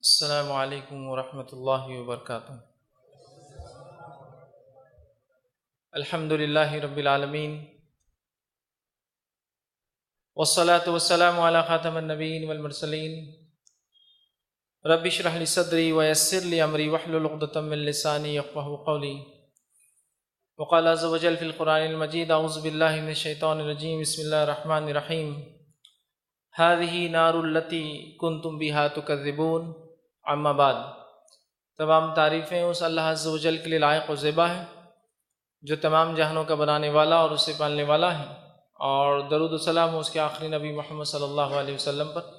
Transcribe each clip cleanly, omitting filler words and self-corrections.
السلام علیکم ورحمۃ اللہ وبرکاتہ۔ الحمد للہ رب العالمین، والصلاة والسلام علی خاتم النبیین والمرسلین، رب اشرح لی صدری ویسر لی امری واحلل عقدۃ من لسانی یفقہوا قولی۔ وقال عز وجل فی القرآن المجید اعوذ باللہ من الشیطان الرجیم بسم اللہ الرحمن الرحیم۔ هذه نار التي كنتم بها تكذبون۔ اما بعد، تمام تعریفیں اس اللہ عز و جل کے لیے لائق و زیبا ہے جو تمام جہانوں کا بنانے والا اور اسے پالنے والا ہے، اور درود و سلام اس کے آخری نبی محمد صلی اللہ علیہ وسلم پر۔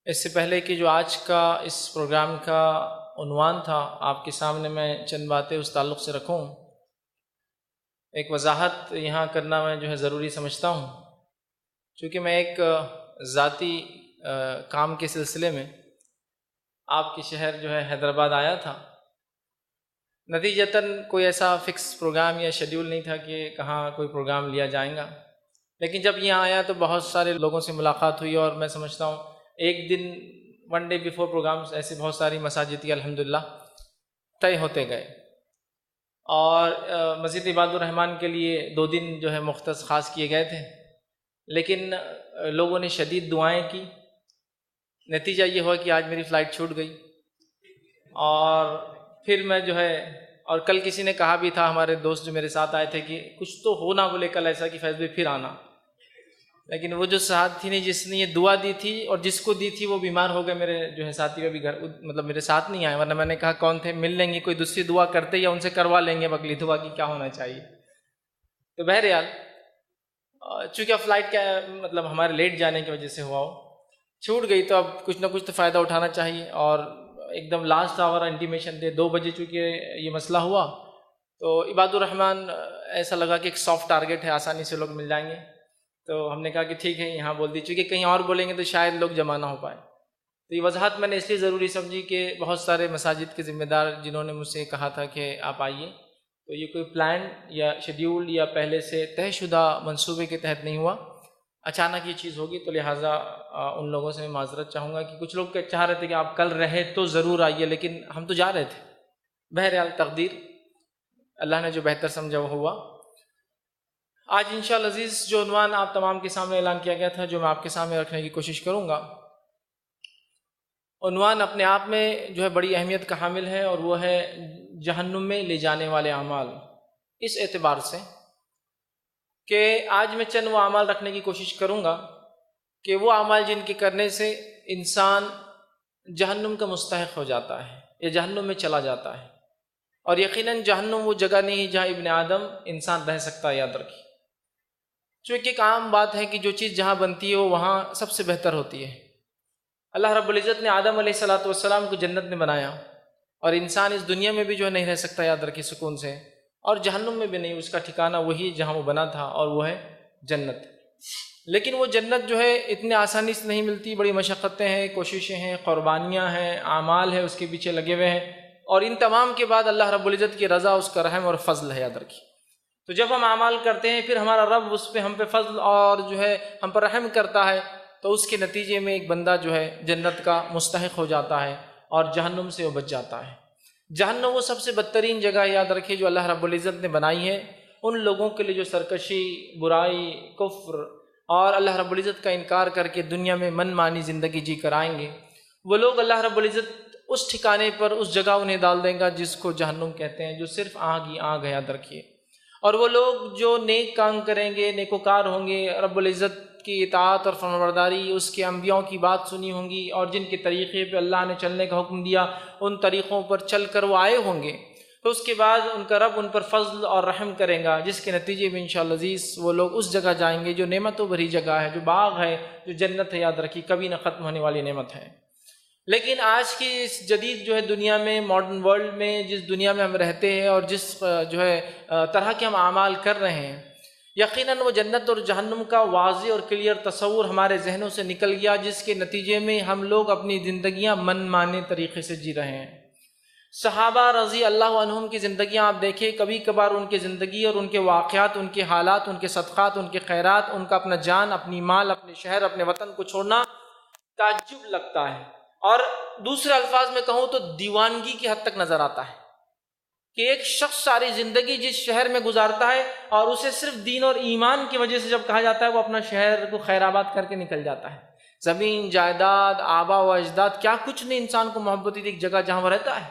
اس سے پہلے کہ جو آج کا اس پروگرام کا عنوان تھا آپ کے سامنے میں چند باتیں اس تعلق سے رکھوں، ایک وضاحت یہاں کرنا میں ضروری سمجھتا ہوں، چونکہ میں ایک ذاتی کام کے سلسلے میں آپ کے شہر حیدرآباد آیا تھا۔ نتیجتاً کوئی ایسا فکس پروگرام یا شیڈیول نہیں تھا کہ کہاں کوئی پروگرام لیا جائے گا، لیکن جب یہاں آیا تو بہت سارے لوگوں سے ملاقات ہوئی، اور میں سمجھتا ہوں ایک دن ون ڈے بیفور پروگرامز ایسے بہت ساری مساجد کی الحمدللہ طے ہوتے گئے، اور مسجد عباد الرحمن کے لیے 2 دن مختص خاص کیے گئے تھے، لیکن لوگوں نے شدید دعائیں کی۔ نتیجہ یہ ہوا کہ آج میری فلائٹ چھوٹ گئی، اور پھر میں اور کل کسی نے کہا بھی تھا، ہمارے دوست جو میرے ساتھ آئے تھے، کہ کچھ تو ہونا بولے کل ایسا کہ فیض بھائی پھر آنا، لیکن وہ جو ساتھی نے جس نے یہ دعا دی تھی اور جس کو دی تھی وہ بیمار ہو گئے، میرے ساتھی ابھی گھر میرے ساتھ نہیں آئے، ورنہ میں نے کہا کون تھے، مل لیں گے، کوئی دوسری دعا کرتے یا ان سے کروا لیں گے اگلی دعا کی کیا ہونا چاہیے۔ تو بہرحال چونکہ اب فلائٹ کا ہمارے لیٹ جانے کی وجہ سے ہوا ہو، چھوٹ گئی، تو اب کچھ نہ کچھ تو فائدہ اٹھانا چاہیے، اور ایک دم لاسٹ آور انٹیمیشن دے 2 بجے چونکہ یہ مسئلہ ہوا، تو عباد الرحمن ایسا لگا کہ ایک سافٹ ٹارگٹ ہے، آسانی سے لوگ مل جائیں گے، تو ہم نے کہا کہ ٹھیک ہے یہاں بول دی، چونکہ کہیں اور بولیں گے تو شاید لوگ جمع نہ ہو پائے۔ تو یہ وضاحت میں نے اس لیے ضروری سمجھی کہ بہت سارے مساجد کے ذمہ دار جنہوں نے مجھ سے کہا تھا کہ آپ آئیے، تو یہ کوئی پلان یا شیڈیول یا پہلے سے طے شدہ منصوبے کے تحت نہیں ہوا، اچانک یہ چیز ہوگی، تو لہٰذا ان لوگوں سے میں معذرت چاہوں گا کہ کچھ لوگ چاہ رہے تھے کہ آپ کل رہے تو ضرور آئیے، لیکن ہم تو جا رہے تھے۔ بہرحال تقدیر، اللہ نے جو بہتر سمجھا وہ ہوا۔ آج انشاءاللہ عزیز جو عنوان آپ تمام کے سامنے اعلان کیا گیا تھا، جو میں آپ کے سامنے رکھنے کی کوشش کروں گا، عنوان اپنے آپ میں بڑی اہمیت کا حامل ہے، اور وہ ہے جہنم میں لے جانے والے اعمال۔ اس اعتبار سے کہ آج میں چند وہ اعمال رکھنے کی کوشش کروں گا کہ وہ اعمال جن کے کرنے سے انسان جہنم کا مستحق ہو جاتا ہے یا جہنم میں چلا جاتا ہے، اور یقیناً جہنم وہ جگہ نہیں جہاں ابن آدم انسان رہ سکتا ہے، یاد رکھیے، چونکہ ایک عام بات ہے کہ جو چیز جہاں بنتی ہے وہ وہاں سب سے بہتر ہوتی ہے۔ اللہ رب العزت نے آدم علیہ السلام کو جنت میں بنایا، اور انسان اس دنیا میں بھی نہیں رہ سکتا، یاد رکھیے، سکون سے، اور جہنم میں بھی نہیں، اس کا ٹھکانہ وہی جہاں وہ بنا تھا، اور وہ ہے جنت۔ لیکن وہ جنت اتنے آسانی سے نہیں ملتی، بڑی مشقتیں ہیں، کوششیں ہیں، قربانیاں ہیں، اعمال ہے اس کے پیچھے لگے ہوئے ہیں، اور ان تمام کے بعد اللہ رب العزت کی رضا، اس کا رحم اور فضل ہے، یاد رکھیے۔ تو جب ہم اعمال کرتے ہیں، پھر ہمارا رب اس پہ ہم پہ فضل اور ہم پر رحم کرتا ہے، تو اس کے نتیجے میں ایک بندہ جنت کا مستحق ہو جاتا ہے، اور جہنم سے وہ بچ جاتا ہے۔ جہنم وہ سب سے بدترین جگہ ہے، یاد رکھیے، جو اللہ رب العزت نے بنائی ہے ان لوگوں کے لیے جو سرکشی، برائی، کفر اور اللہ رب العزت کا انکار کر کے دنیا میں من مانی زندگی جی کر آئیں گے۔ وہ لوگ اللہ رب العزت اس ٹھکانے پر، اس جگہ انہیں ڈال دیں گا جس کو جہنم کہتے ہیں، جو صرف آگ ہی آگ ہے، یاد رکھیے۔ اور وہ لوگ جو نیک کام کریں گے، نیکوکار ہوں گے، رب العزت کی اطاعت اور فرمانبرداری، اس کے انبیاء کی بات سنی ہوں گی، اور جن کے طریقے پہ اللہ نے چلنے کا حکم دیا ان طریقوں پر چل کر وہ آئے ہوں گے، تو اس کے بعد ان کا رب ان پر فضل اور رحم کرے گا، جس کے نتیجے میں انشاءاللہ عزیز وہ لوگ اس جگہ جائیں گے جو نعمتوں بھری جگہ ہے، جو باغ ہے، جو جنت ہے، یاد رکھیے، کبھی نہ ختم ہونے والی نعمت ہے۔ لیکن آج کی اس جدید دنیا میں، ماڈرن ورلڈ میں، جس دنیا میں ہم رہتے ہیں، اور جس طرح کے ہم اعمال کر رہے ہیں، یقیناً وہ جنت اور جہنم کا واضح اور کلیئر تصور ہمارے ذہنوں سے نکل گیا، جس کے نتیجے میں ہم لوگ اپنی زندگیاں من مانے طریقے سے جی رہے ہیں۔ صحابہ رضی اللہ عنہم کی زندگیاں آپ دیکھیں، کبھی کبھار ان کی زندگی اور ان کے واقعات، ان کے حالات، ان کے صدقات، ان کے خیرات، ان کا اپنا جان، اپنی مال، اپنے شہر، اپنے وطن کو چھوڑنا تعجب لگتا ہے، اور دوسرے الفاظ میں کہوں تو دیوانگی کی حد تک نظر آتا ہے کہ ایک شخص ساری زندگی جس شہر میں گزارتا ہے اور اسے صرف دین اور ایمان کی وجہ سے جب کہا جاتا ہے وہ اپنا شہر کو خیر آباد کر کے نکل جاتا ہے. زمین جائیداد آبا و اجداد کیا کچھ نہیں انسان کو محبت دی ایک جگہ جہاں وہ رہتا ہے.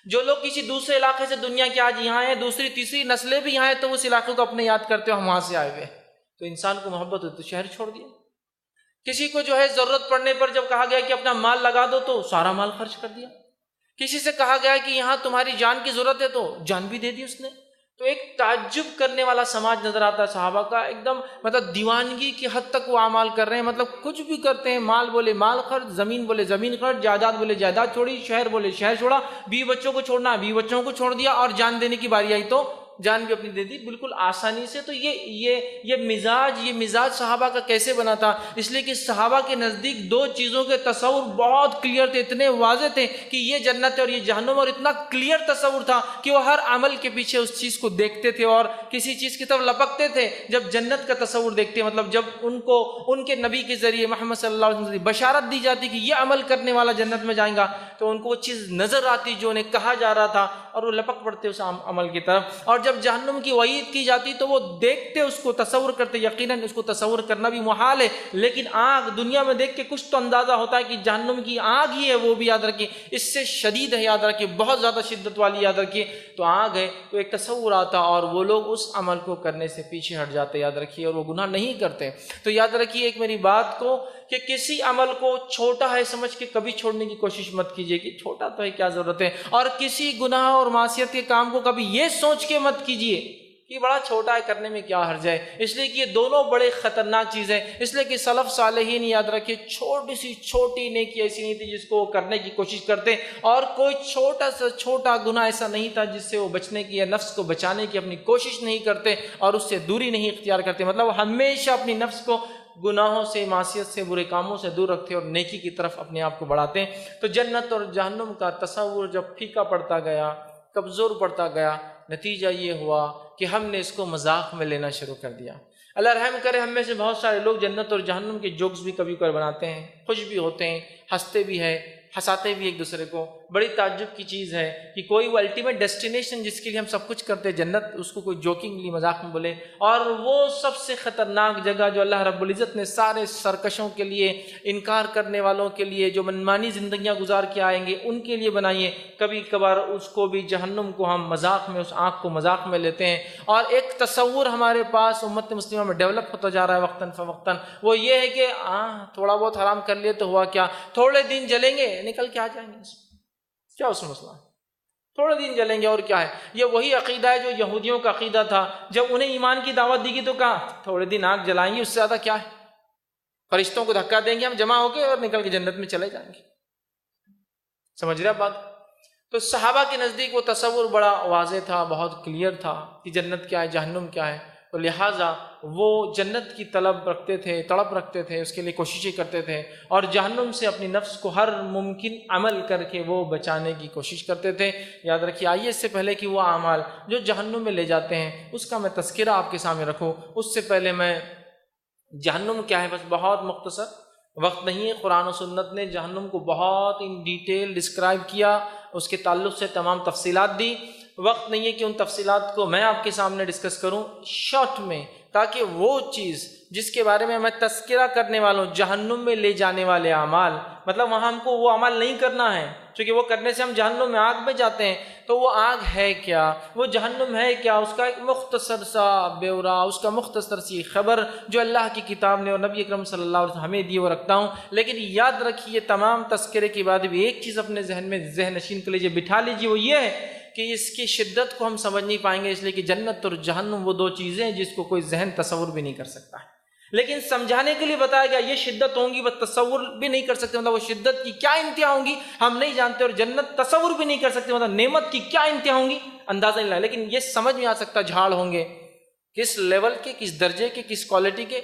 جو لوگ کسی دوسرے علاقے سے دنیا کے آج یہاں ہیں, دوسری تیسری نسلیں بھی یہاں ہیں, تو اس علاقے کو اپنے یاد کرتے ہو ہم وہاں سے آئے ہوئے, تو انسان کو محبت ہوتی تو شہر چھوڑ دیا. کسی کو جو ہے ضرورت پڑنے پر جب کہا گیا کہ اپنا مال لگا دو تو سارا مال خرچ کر دیا. کسی سے کہا گیا کہ یہاں تمہاری جان کی ضرورت ہے تو جان بھی دے دی اس نے. تو ایک تعجب کرنے والا سماج نظر آتا ہے صحابہ کا, ایک دم مطلب دیوانگی کی حد تک وہ اعمال کر رہے ہیں, مطلب کچھ بھی کرتے ہیں, مال بولے مال خرچ, زمین بولے زمین خرچ, جائیداد بولے جائیداد چھوڑی, شہر بولے شہر چھوڑا, بیوی بچوں کو چھوڑنا بیوی بچوں کو چھوڑ دیا, اور جان دینے کی باری آئی تو جان بھی اپنی دے دی بالکل آسانی سے. تو یہ مزاج صحابہ کا کیسے بنا تھا؟ اس لیے کہ صحابہ کے نزدیک دو چیزوں کے تصور بہت کلیئر تھے, اتنے واضح تھے کہ یہ جنت ہے اور یہ جہنم, اور اتنا کلیئر تصور تھا کہ وہ ہر عمل کے پیچھے اس چیز کو دیکھتے تھے اور کسی چیز کی طرف لپکتے تھے. جب جنت کا تصور دیکھتے, مطلب جب ان کو ان کے نبی کے ذریعے محمد صلی اللہ علیہ وسلم بشارت دی جاتی کہ یہ عمل کرنے والا جنت میں جائیں گا, تو ان کو وہ چیز نظر آتی جو انہیں کہا جا رہا تھا اور وہ لپک پڑتے اس عمل کی طرف. اور جب جہنم کی وعید کی جاتی تو وہ دیکھتے, اس کو تصور کرتے. یقیناً اس کو تصور کرنا بھی محال ہے, لیکن آگ دنیا میں دیکھ کے کچھ تو اندازہ ہوتا ہے کہ جہنم کی آگ ہی ہے, وہ بھی یاد رکھیے اس سے شدید ہے, یاد رکھیے بہت زیادہ شدت والی, یاد رکھیے تو آگ ہے. تو ایک تصور آتا اور وہ لوگ اس عمل کو کرنے سے پیچھے ہٹ جاتے, یاد رکھیے, اور وہ گناہ نہیں کرتے. تو یاد رکھیے ایک میری بات کو کہ کسی عمل کو چھوٹا ہے سمجھ کے کبھی چھوڑنے کی کوشش مت کیجیے کہ چھوٹا تو ہے کیا ضرورت ہے, اور کسی گناہ اور معصیت کے کام کو کبھی یہ سوچ کے مت کیجیے کہ بڑا چھوٹا ہے, کرنے میں کیا حرج ہے. اس لیے کہ یہ دونوں بڑے خطرناک چیزیں. اس لیے کہ سلف صالحین یاد رکھیے چھوٹی سی چھوٹی نیکی ایسی نہیں تھی جس کو کرنے کی کوشش کرتے, اور کوئی چھوٹا سا چھوٹا گناہ ایسا نہیں تھا جس سے وہ بچنے کی یا نفس کو بچانے کی اپنی کوشش نہیں کرتے اور اس سے دوری نہیں اختیار کرتے. مطلب وہ ہمیشہ اپنی نفس کو گناہوں سے, معصیت سے, برے کاموں سے دور رکھتے اور نیکی کی طرف اپنے آپ کو بڑھاتے. تو جنت اور جہنم کا تصور جب پھیکا پڑتا گیا, کمزور پڑتا گیا, نتیجہ یہ ہوا کہ ہم نے اس کو مذاق میں لینا شروع کر دیا. اللہ رحم کرے, ہم میں سے بہت سارے لوگ جنت اور جہنم کے جوکس بھی کبھی کبھی بناتے ہیں, خوش بھی ہوتے ہیں, ہنستے بھی ہیں, ہنساتے بھی ایک دوسرے کو. بڑی تعجب کی چیز ہے کہ کوئی وہ الٹیمیٹ ڈیسٹینیشن جس کے لیے ہم سب کچھ کرتے ہیں جنت, اس کو کوئی جوکنگلی مذاق میں بولے. اور وہ سب سے خطرناک جگہ جو اللہ رب العزت نے سارے سرکشوں کے لیے, انکار کرنے والوں کے لیے, جو منمانی زندگیاں گزار کے آئیں گے ان کے لیے بنائیے, کبھی کبھار اس کو بھی جہنم کو ہم مذاق میں, اس آنکھ کو مذاق میں لیتے ہیں. اور ایک تصور ہمارے پاس امت مسلمہ میں ڈیولپ ہوتا جا رہا ہے وقتاً فوقتاً, وہ یہ ہے کہ تھوڑا بہت حرام کر لیے تو ہوا کیا, تھوڑے دن جلیں گے نکل کے آ جائیں گے, کیا اس میں مسئلہ, تھوڑے دن جلیں گے اور کیا ہے. یہ وہی عقیدہ ہے جو یہودیوں کا عقیدہ تھا, جب انہیں ایمان کی دعوت دی گئی تو کہا تھوڑے دن آگ جلائیں گے, اس سے زیادہ کیا ہے, فرشتوں کو دھکا دیں گے ہم جمع ہو کے اور نکل کے جنت میں چلے جائیں گے. سمجھ رہے بات؟ تو صحابہ کے نزدیک وہ تصور بڑا واضح تھا, بہت کلیئر تھا کہ جنت کیا ہے, جہنم کیا ہے. تو لہٰذا وہ جنت کی طلب رکھتے تھے, تڑپ رکھتے تھے, اس کے لیے کوششیں کرتے تھے, اور جہنم سے اپنی نفس کو ہر ممکن عمل کر کے وہ بچانے کی کوشش کرتے تھے. یاد رکھیے, آئیے اس سے پہلے کہ وہ اعمال جو جہنم میں لے جاتے ہیں اس کا میں تذکرہ آپ کے سامنے رکھوں, اس سے پہلے میں جہنم کیا ہے بس بہت مختصر, وقت نہیں ہے, قرآن و سنت نے جہنم کو بہت ان ڈیٹیل ڈسکرائب کیا, اس کے تعلق سے تمام تفصیلات دی. وقت نہیں ہے کہ ان تفصیلات کو میں آپ کے سامنے ڈسکس کروں شارٹ میں, تاکہ وہ چیز جس کے بارے میں میں تذکرہ کرنے والا ہوں, جہنم میں لے جانے والے اعمال, مطلب وہاں ہم کو وہ عمل نہیں کرنا ہے کیونکہ وہ کرنے سے ہم جہنم میں آگ میں جاتے ہیں. تو وہ آگ ہے کیا, وہ جہنم ہے کیا, اس کا ایک مختصر سا بیورا, اس کا مختصر سی خبر جو اللہ کی کتاب نے اور نبی اکرم صلی اللہ علیہ وسلم ہمیں دی وہ رکھتا ہوں. لیکن یاد رکھیے تمام تذکرے کے بعد بھی ایک چیز اپنے ذہن میں ذہن نشین کر لیجیے, بٹھا لیجیے, وہ یہ ہے کہ اس کی شدت کو ہم سمجھ نہیں پائیں گے, اس لیے کہ جنت اور جہنم وہ دو چیزیں ہیں جس کو کوئی ذہن تصور بھی نہیں کر سکتا ہے. لیکن سمجھانے کے لیے بتایا گیا یہ شدت ہوں گی, وہ تصور بھی نہیں کر سکتے, مطلب وہ شدت کی کیا انتہا ہوں گی ہم نہیں جانتے, اور جنت تصور بھی نہیں کر سکتے, مطلب نعمت کی کیا انتہا ہوں گی اندازہ نہیں لگا. لیکن یہ سمجھ میں آ سکتا جھاڑ ہوں گے, کس لیول کے, کس درجے کے, کس کوالٹی کے,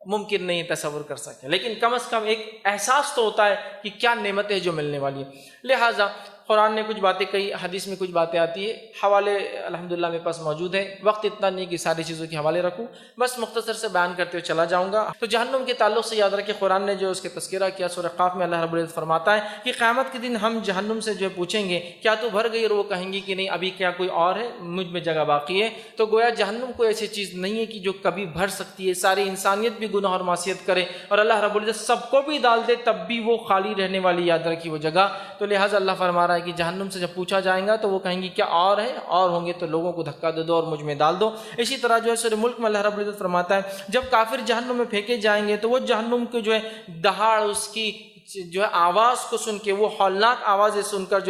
ممکن نہیں تصور کر سکتے, لیکن کم از کم ایک احساس تو ہوتا ہے کہ کیا نعمتیں جو ملنے والی ہے. لہٰذا قرآن نے کچھ باتیں کہی، حدیث میں کچھ باتیں آتی ہے، حوالے الحمدللہ میرے پاس موجود ہیں، وقت اتنا نہیں کہ ساری چیزوں کے حوالے رکھوں، بس مختصر سے بیان کرتے ہوئے چلا جاؤں گا۔ تو جہنم کے تعلق سے یاد رکھیں قرآن نے جو اس کے تذکرہ کیا، سورہ قاف میں اللہ رب العزت فرماتا ہے کہ قیامت کے دن ہم جہنم سے جو پوچھیں گے کیا تو بھر گئی، اور وہ کہیں گی کہ نہیں ابھی کیا کوئی اور ہے، مجھ میں جگہ باقی ہے۔ تو گویا جہنم کوئی ایسی چیز نہیں ہے کہ جو کبھی بھر سکتی ہے، ساری انسانیت بھی گناہ اور معصیت کرے اور اللہ رب العزت سب کو بھی ڈال دے تب بھی وہ خالی رہنے والی یاد رکھی وہ جگہ۔ تو لہٰذا اللہ فرما رہا ہے کہ جہنم سے جب پوچھا جائے گا تو وہ کہیں گی کیا اور ہے، اور ہوں گے تو لوگوں کو دھکا دے دو اور مجھ میں ڈال دو۔ اسی طرح جو ہے سورہ ملک میں اللہ رب العزت فرماتا ہے جب کافر جہنم میں پھینکے جائیں گے تو وہ جہنم کو جو ہے دہاڑ اس کی جو ہے آواز کو سن کے، وہ ہولناک آوازیں سن کر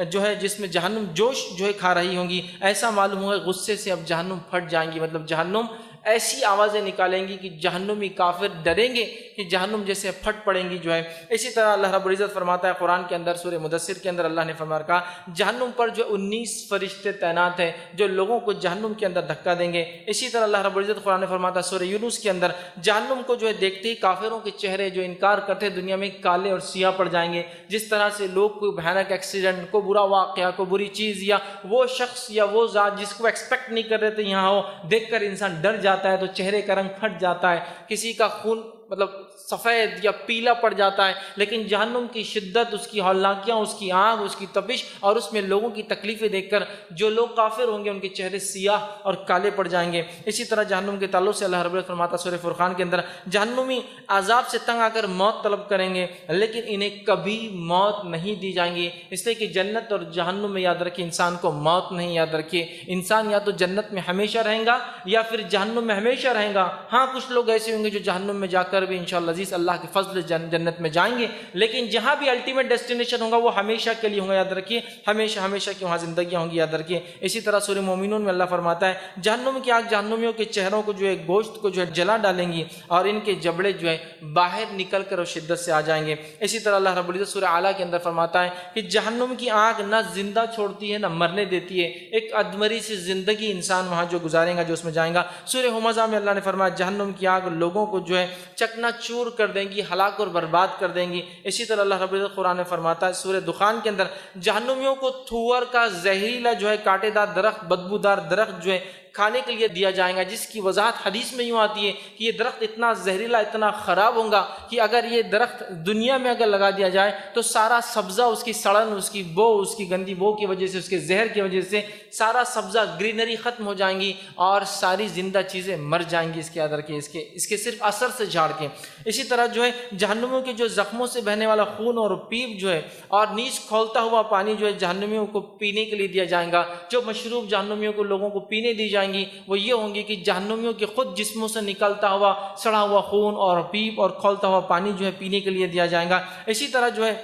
جو ہے جس میں جہنم جوش جو ہے کھا رہی ہوں گی، ایسا معلوم ہوگا غصے سے اب جہنم پھٹ جائیں گی، مطلب جہنم ایسی آوازیں نکالیں گی کہ جہنمی کافر ڈریں گے کہ جہنم جیسے پھٹ پڑیں گی جو ہے۔ اسی طرح اللہ رب العزت فرماتا ہے قرآن کے اندر سورہ مدثر کے اندر اللہ نے فرمایا کہا جہنم پر جو 19 فرشتے تعینات ہیں جو لوگوں کو جہنم کے اندر دھکا دیں گے۔ اسی طرح اللہ رب العزت قرآن نے فرماتا ہے سورہ یونس کے اندر جہنم کو جو ہے دیکھتے ہی کافروں کے چہرے جو انکار کرتے دنیا میں کالے اور سیاہ پڑ جائیں گے، جس طرح سے لوگ کوئی بھیانک ایکسیڈنٹ، کو برا واقعہ، کو بری چیز یا وہ شخص یا وہ ذات جس کو ایکسپیکٹ نہیں کر رہے تھے یہاں ہو، دیکھ کر انسان ڈر جاتا ہے تو چہرے کا رنگ پھٹ جاتا ہے، کسی کا خون مطلب سفید یا پیلا پڑ جاتا ہے، لیکن جہنم کی شدت، اس کی ہولناکیاں، اس کی آگ، اس کی تپش اور اس میں لوگوں کی تکلیفیں دیکھ کر جو لوگ کافر ہوں گے ان کے چہرے سیاہ اور کالے پڑ جائیں گے۔ اسی طرح جہنم کے تعلق سے اللہ رب العزت فرماتا سورہ فرقان کے اندر جہنمی عذاب سے تنگ آ کر موت طلب کریں گے لیکن انہیں کبھی موت نہیں دی جائیں گی، اس لیے کہ جنت اور جہنم میں یاد رکھے انسان کو موت نہیں، یاد رکھیے انسان یا تو جنت میں ہمیشہ رہیں گا یا پھر جہنم میں ہمیشہ رہیں گا۔ ہاں کچھ لوگ ایسے ہوں گے جو جہنم میں جا کر بھی انشاءاللہ عزیز اللہ کے فضل جنت میں جائیں گے، لیکن جہاں بھی الٹیمیٹ ڈیسٹینیشن ہوگا وہ ہمیشہ کے لیے ہوگا، یاد رکھیے ہمیشہ ہمیشہ کی وہاں زندگیاں ہوں گی، یاد رکھیے۔ اسی طرح سورہ مومنون میں اللہ فرماتا ہے جہنم کی آگ جہنمیوں کے چہروں کو جو ہے گوشت کو جو ہے جلا ڈالیں گی اور ان کے جبڑے جو ہے باہر نکل کر اور شدت سے آ جائیں گے۔ اسی طرح اللہ رب العزت سورہ اعلیٰ کے اندر فرماتا ہے کہ جہنم کی آگ نہ زندہ چھوڑتی ہے نہ مرنے دیتی ہے، ایک ادمری سی زندگی انسان وہاں جو گزارے گا، جو اس میں جائیں گا۔ سورہ ہمزہ میں اللہ نے فرمایا جہنم کی آگ لوگوں کو جو ہے چکنا چور کر دیں گی، ہلاک اور برباد کر دیں گی۔ اسی طرح اللہ رب العزت قرآن میں فرماتا ہے سورہ دخان کے اندر جہنمیوں کو تھور کا زہریلا جو ہے کانٹے دار درخت، بدبودار درخت جو ہے کھانے کے لیے دیا جائے گا، جس کی وضاحت حدیث میں یوں آتی ہے کہ یہ درخت اتنا زہریلا، اتنا خراب ہوگا کہ اگر یہ درخت دنیا میں اگر لگا دیا جائے تو سارا سبزہ، اس کی سڑن، اس کی بو، اس کی گندی بو کی وجہ سے، اس کے زہر کی وجہ سے سارا سبزہ، گرینری ختم ہو جائیں گی اور ساری زندہ چیزیں مر جائیں گی، اس کے اندر کے اس کے صرف اثر سے جھاڑ کے۔ اسی طرح جو ہے جہنمیوں کے جو زخموں سے بہنے والا خون اور پیپ جو ہے اور نیز کھولتا ہوا پانی جو ہے جہنمیوں کو پینے کے لیے دیا جائے گا۔ جو مشروب جہنمیوں کو لوگوں کو پینے دی جائیں گی وہ یہ ہوں گی کہ جہنمیوں کے خود جسموں سے نکلتا ہوا سڑا ہوا خون اور پیپ اور کھولتا ہوا پانی جو ہے پینے کے لیے دیا جائے گا۔ اسی طرح جو ہے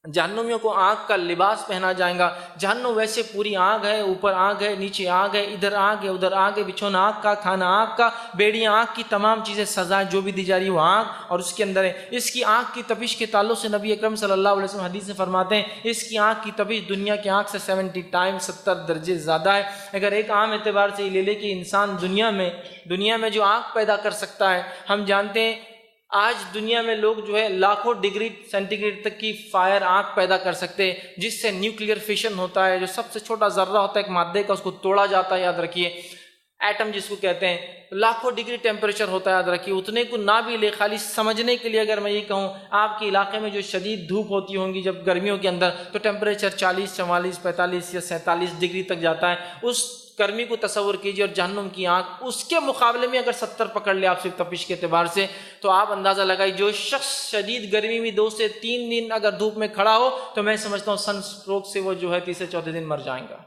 جہنمیوں کو آگ کا لباس پہنا جائے گا۔ جہنم ویسے پوری آگ ہے، اوپر آگ ہے، نیچے آگ ہے، ادھر آگ ہے، ادھر آگ ہے، بچھونا آگ کا، کھانا آگ کا، بیڑیاں آگ کی، تمام چیزیں سزائیں جو بھی دی جا رہی ہے وہ آگ اور اس کے اندر ہے۔ اس کی آگ کی تپش کے تعلق سے نبی اکرم صلی اللہ علیہ وسلم حدیث میں فرماتے ہیں اس کی آگ کی تپش دنیا کی آگ سے 70 ٹائم 70 درجے زیادہ ہے۔ اگر ایک عام اعتبار سے یہ لے لے کہ انسان دنیا میں جو آگ پیدا کر سکتا ہے، ہم جانتے ہیں آج دنیا میں لوگ جو ہے لاکھوں ڈگری سینٹی گریڈ تک کی فائر آگ پیدا کر سکتے ہیں، جس سے نیوکلیئر فیشن ہوتا ہے، جو سب سے چھوٹا ذرہ ہوتا ہے ایک مادے کا، اس کو توڑا جاتا ہے، یاد رکھیے ایٹم جس کو کہتے ہیں، لاکھوں ڈگری ٹیمپریچر ہوتا ہے، یاد رکھیے اتنے کو نہ بھی لے، خالی سمجھنے کے لیے اگر میں یہ کہوں آپ کے علاقے میں جو شدید دھوپ ہوتی ہوں گی جب گرمیوں کے اندر تو ٹیمپریچر 40 44 45 یا 47 ڈگری تک جاتا ہے، اس گرمی کو تصور کیجیے اور جہنم کی آنکھ اس کے مقابلے میں اگر 70 پکڑ لے آپ صرف تپش کے اعتبار سے تو آپ اندازہ لگائیے جو شخص شدید گرمی میں 2 سے 3 دن اگر دھوپ میں کھڑا ہو تو میں سمجھتا ہوں سن سٹروک سے وہ جو ہے تیسرے چوتھے دن مر جائیں گا۔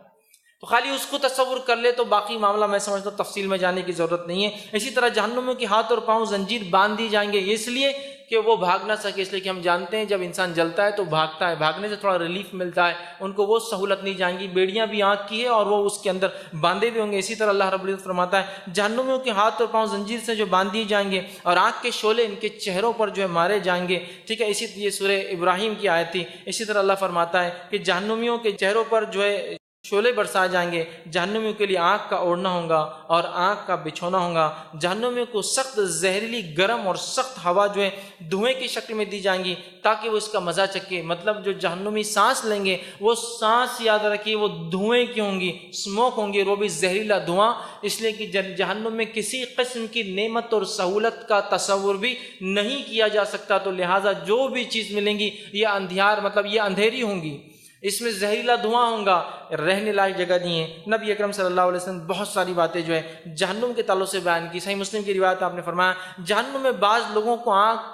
تو خالی اس کو تصور کر لے تو باقی معاملہ میں سمجھتا ہوں تفصیل میں جانے کی ضرورت نہیں ہے۔ اسی طرح جہنمیوں کے ہاتھ اور پاؤں زنجیر باندھ دی جائیں گے، اس لیے کہ وہ بھاگ نہ سکے، اس لیے کہ ہم جانتے ہیں جب انسان جلتا ہے تو بھاگتا ہے، بھاگنے سے تھوڑا ریلیف ملتا ہے، ان کو وہ سہولت نہیں جائیں گی۔ بیڑیاں بھی آنکھ کی ہے اور وہ اس کے اندر باندھے بھی ہوں گے۔ اسی طرح اللہ رب العزت فرماتا ہے جہنمیوں کے ہاتھ اور پاؤں زنجیر سے جو باندھ دیے جائیں گے اور آنکھ کے شعلے ان کے چہروں پر جو ہے مارے جائیں گے، ٹھیک ہے، یہ سورہ ابراہیم کی آیت تھی۔ اسی طرح اللہ فرماتا ہے کہ جہنمیوں کے چہروں پر جو ہے شعلے برسائے جائیں گے، جہنمیوں کے لیے آگ کا اوڑھنا ہوگا اور آگ کا بچھونا ہوگا، جہنمیوں کو سخت زہریلی گرم اور سخت ہوا جو ہے دھوئیں کی شکل میں دی جائیں گی تاکہ وہ اس کا مزہ چکے۔ مطلب جو جہنمی سانس لیں گے وہ سانس یاد رکھیے وہ دھوئیں کی ہوں گی، اسموک ہوں گی، وہ بھی زہریلا دھواں، اس لیے کہ جہنم میں کسی قسم کی نعمت اور سہولت کا تصور بھی نہیں کیا جا سکتا، تو لہٰذا جو بھی چیز ملیں گی یہ اندھیار مطلب یہ اندھیری ہوں گی، اس میں زہریلا دھواں ہوگا، رہنے لائق جگہ نہیں ہے۔ نبی اکرم صلی اللہ علیہ وسلم بہت ساری باتیں جو ہے جہنم کے تعلق سے بیان کی۔ صحیح مسلم کی روایت آپ نے فرمایا جہنم میں بعض لوگوں کو آنکھ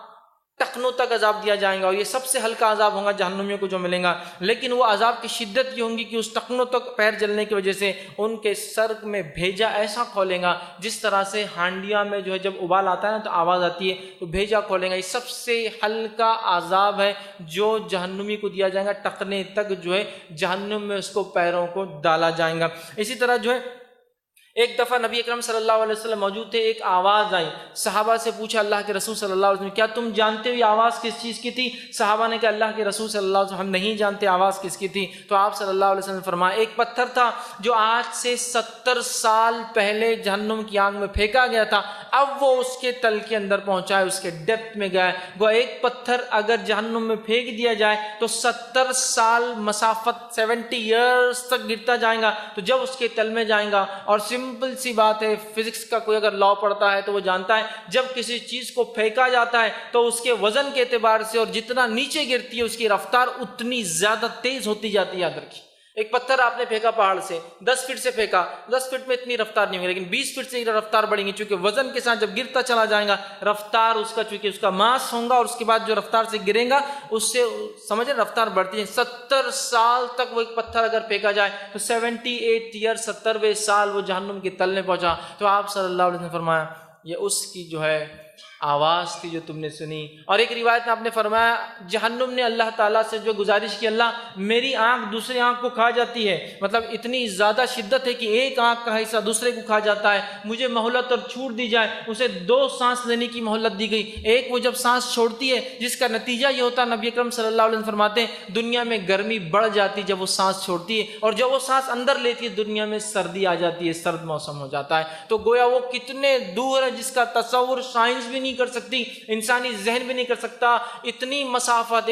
ٹخنوں تک عذاب دیا جائے گا، اور یہ سب سے ہلکا عذاب ہوگا جہنمیوں کو جو ملے گا، لیکن وہ عذاب کی شدت یہ ہوں گی کہ اس ٹخنوں تک پیر جلنے کی وجہ سے ان کے سر میں بھیجا ایسا کھولے گا جس طرح سے ہانڈیا میں جو ہے جب ابال آتا ہے نا تو آواز آتی ہے، تو بھیجا کھولے گا۔ یہ سب سے ہلکا عذاب ہے جو جہنمی کو دیا جائے گا، ٹخنے تک جو ہے جہنم میں اس کو پیروں کو ڈالا جائے گا۔ اسی طرح جو ہے ایک دفعہ نبی اکرم صلی اللہ علیہ وسلم موجود تھے، ایک آواز آئی، صحابہ سے پوچھا اللہ کے رسول صلی اللہ علیہ وسلم کیا تم جانتے ہو یہ آواز کس چیز کی تھی؟ صحابہ نے کہا اللہ کے رسول صلی اللہ علیہ وسلم ہم نہیں جانتے آواز کس کی تھی۔ تو آپ صلی اللہ علیہ وسلم نے فرمایا ایک پتھر تھا جو آج سے 70 سال پہلے جہنم کی آگ میں پھینکا گیا تھا، اب وہ اس کے تل کے اندر پہنچا ہے، اس کے ڈیپتھ میں گیا ہے۔ وہ ایک پتھر اگر جہنم میں پھینک دیا جائے تو 70 سال مسافت 70 ایئرز تک گرتا جائے گا، تو جب اس کے تل میں جائے گا، اور سمپل سی بات ہے، فزکس کا کوئی اگر لا پڑھتا ہے تو وہ جانتا ہے جب کسی چیز کو پھینکا جاتا ہے تو اس کے وزن کے اعتبار سے اور جتنا نیچے گرتی ہے اس کی رفتار اتنی زیادہ تیز ہوتی جاتی ہے۔ یاد رکھیے ایک پتھر آپ نے پھینکا پہاڑ سے 10 فٹ سے پھینکا، 10 فٹ میں اتنی رفتار نہیں ہوگی، لیکن 20 فٹ سے رفتار بڑھیں گی، چونکہ وزن کے ساتھ جب گرتا چلا جائے گا رفتار اس کا چونکہ اس کا ماس ہوگا، اور اس کے بعد جو رفتار سے گرے گا اس سے سمجھے رفتار بڑھتی ہے۔ 70 سال تک وہ ایک پتھر اگر پھینکا جائے تو 78 ایئر 70ویں سال وہ جہنم کے تل میں پہنچا۔ تو آپ صلی اللہ علیہ وسلم نے فرمایا یہ اس کی جو ہے آواز تھی جو تم نے سنی۔ اور ایک روایت میں آپ نے فرمایا جہنم نے اللہ تعالیٰ سے جو گزارش کی اللہ میری آنکھ دوسری آنکھ کو کھا جاتی ہے، مطلب اتنی زیادہ شدت ہے کہ ایک آنکھ کا حصہ دوسرے کو کھا جاتا ہے، مجھے مہلت اور چھوٹ دی جائے۔ اسے 2 سانس لینے کی مہلت دی گئی، ایک وہ جب سانس چھوڑتی ہے جس کا نتیجہ یہ ہوتا ہے نبی اکرم صلی اللہ علیہ وسلم فرماتے ہیں دنیا میں گرمی بڑھ جاتی جب وہ سانس چھوڑتی ہے، اور جب وہ سانس اندر لیتی ہے دنیا میں سردی آ جاتی ہے، سرد موسم ہو جاتا ہے۔ تو گویا وہ کتنے دور ہے جس کا تصور سائنس بھی نہیں کر سکتی، انسانی ذہن بھی نہیں کر سکتا۔ اتنی مسافت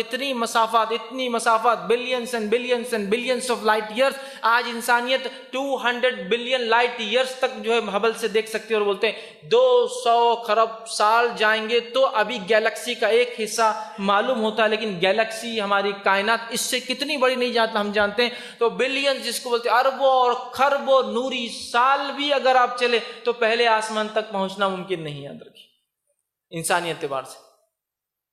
billions and billions and billions of light years, آج انسانیت 200 بلین لائٹ ایئرز تک جو ہے ہبل سے دیکھ سکتی ہے، اور بولتے ہیں 200 خرب سال جائیں گے تو ابھی گیلیکسی کا ایک حصہ معلوم ہوتا ہے، لیکن گیلیکسی ہماری کائنات اس سے کتنی بڑی نہیں جاتا ہم جانتے ہیں۔ تو بلین جس کو بولتے ہیں اربوں اور خربوں نوری سال بھی اگر آپ چلے تو پہلے آسمان تک پہنچنا ممکن نہیں۔ یاد رکھیے انسانی اعتبار سے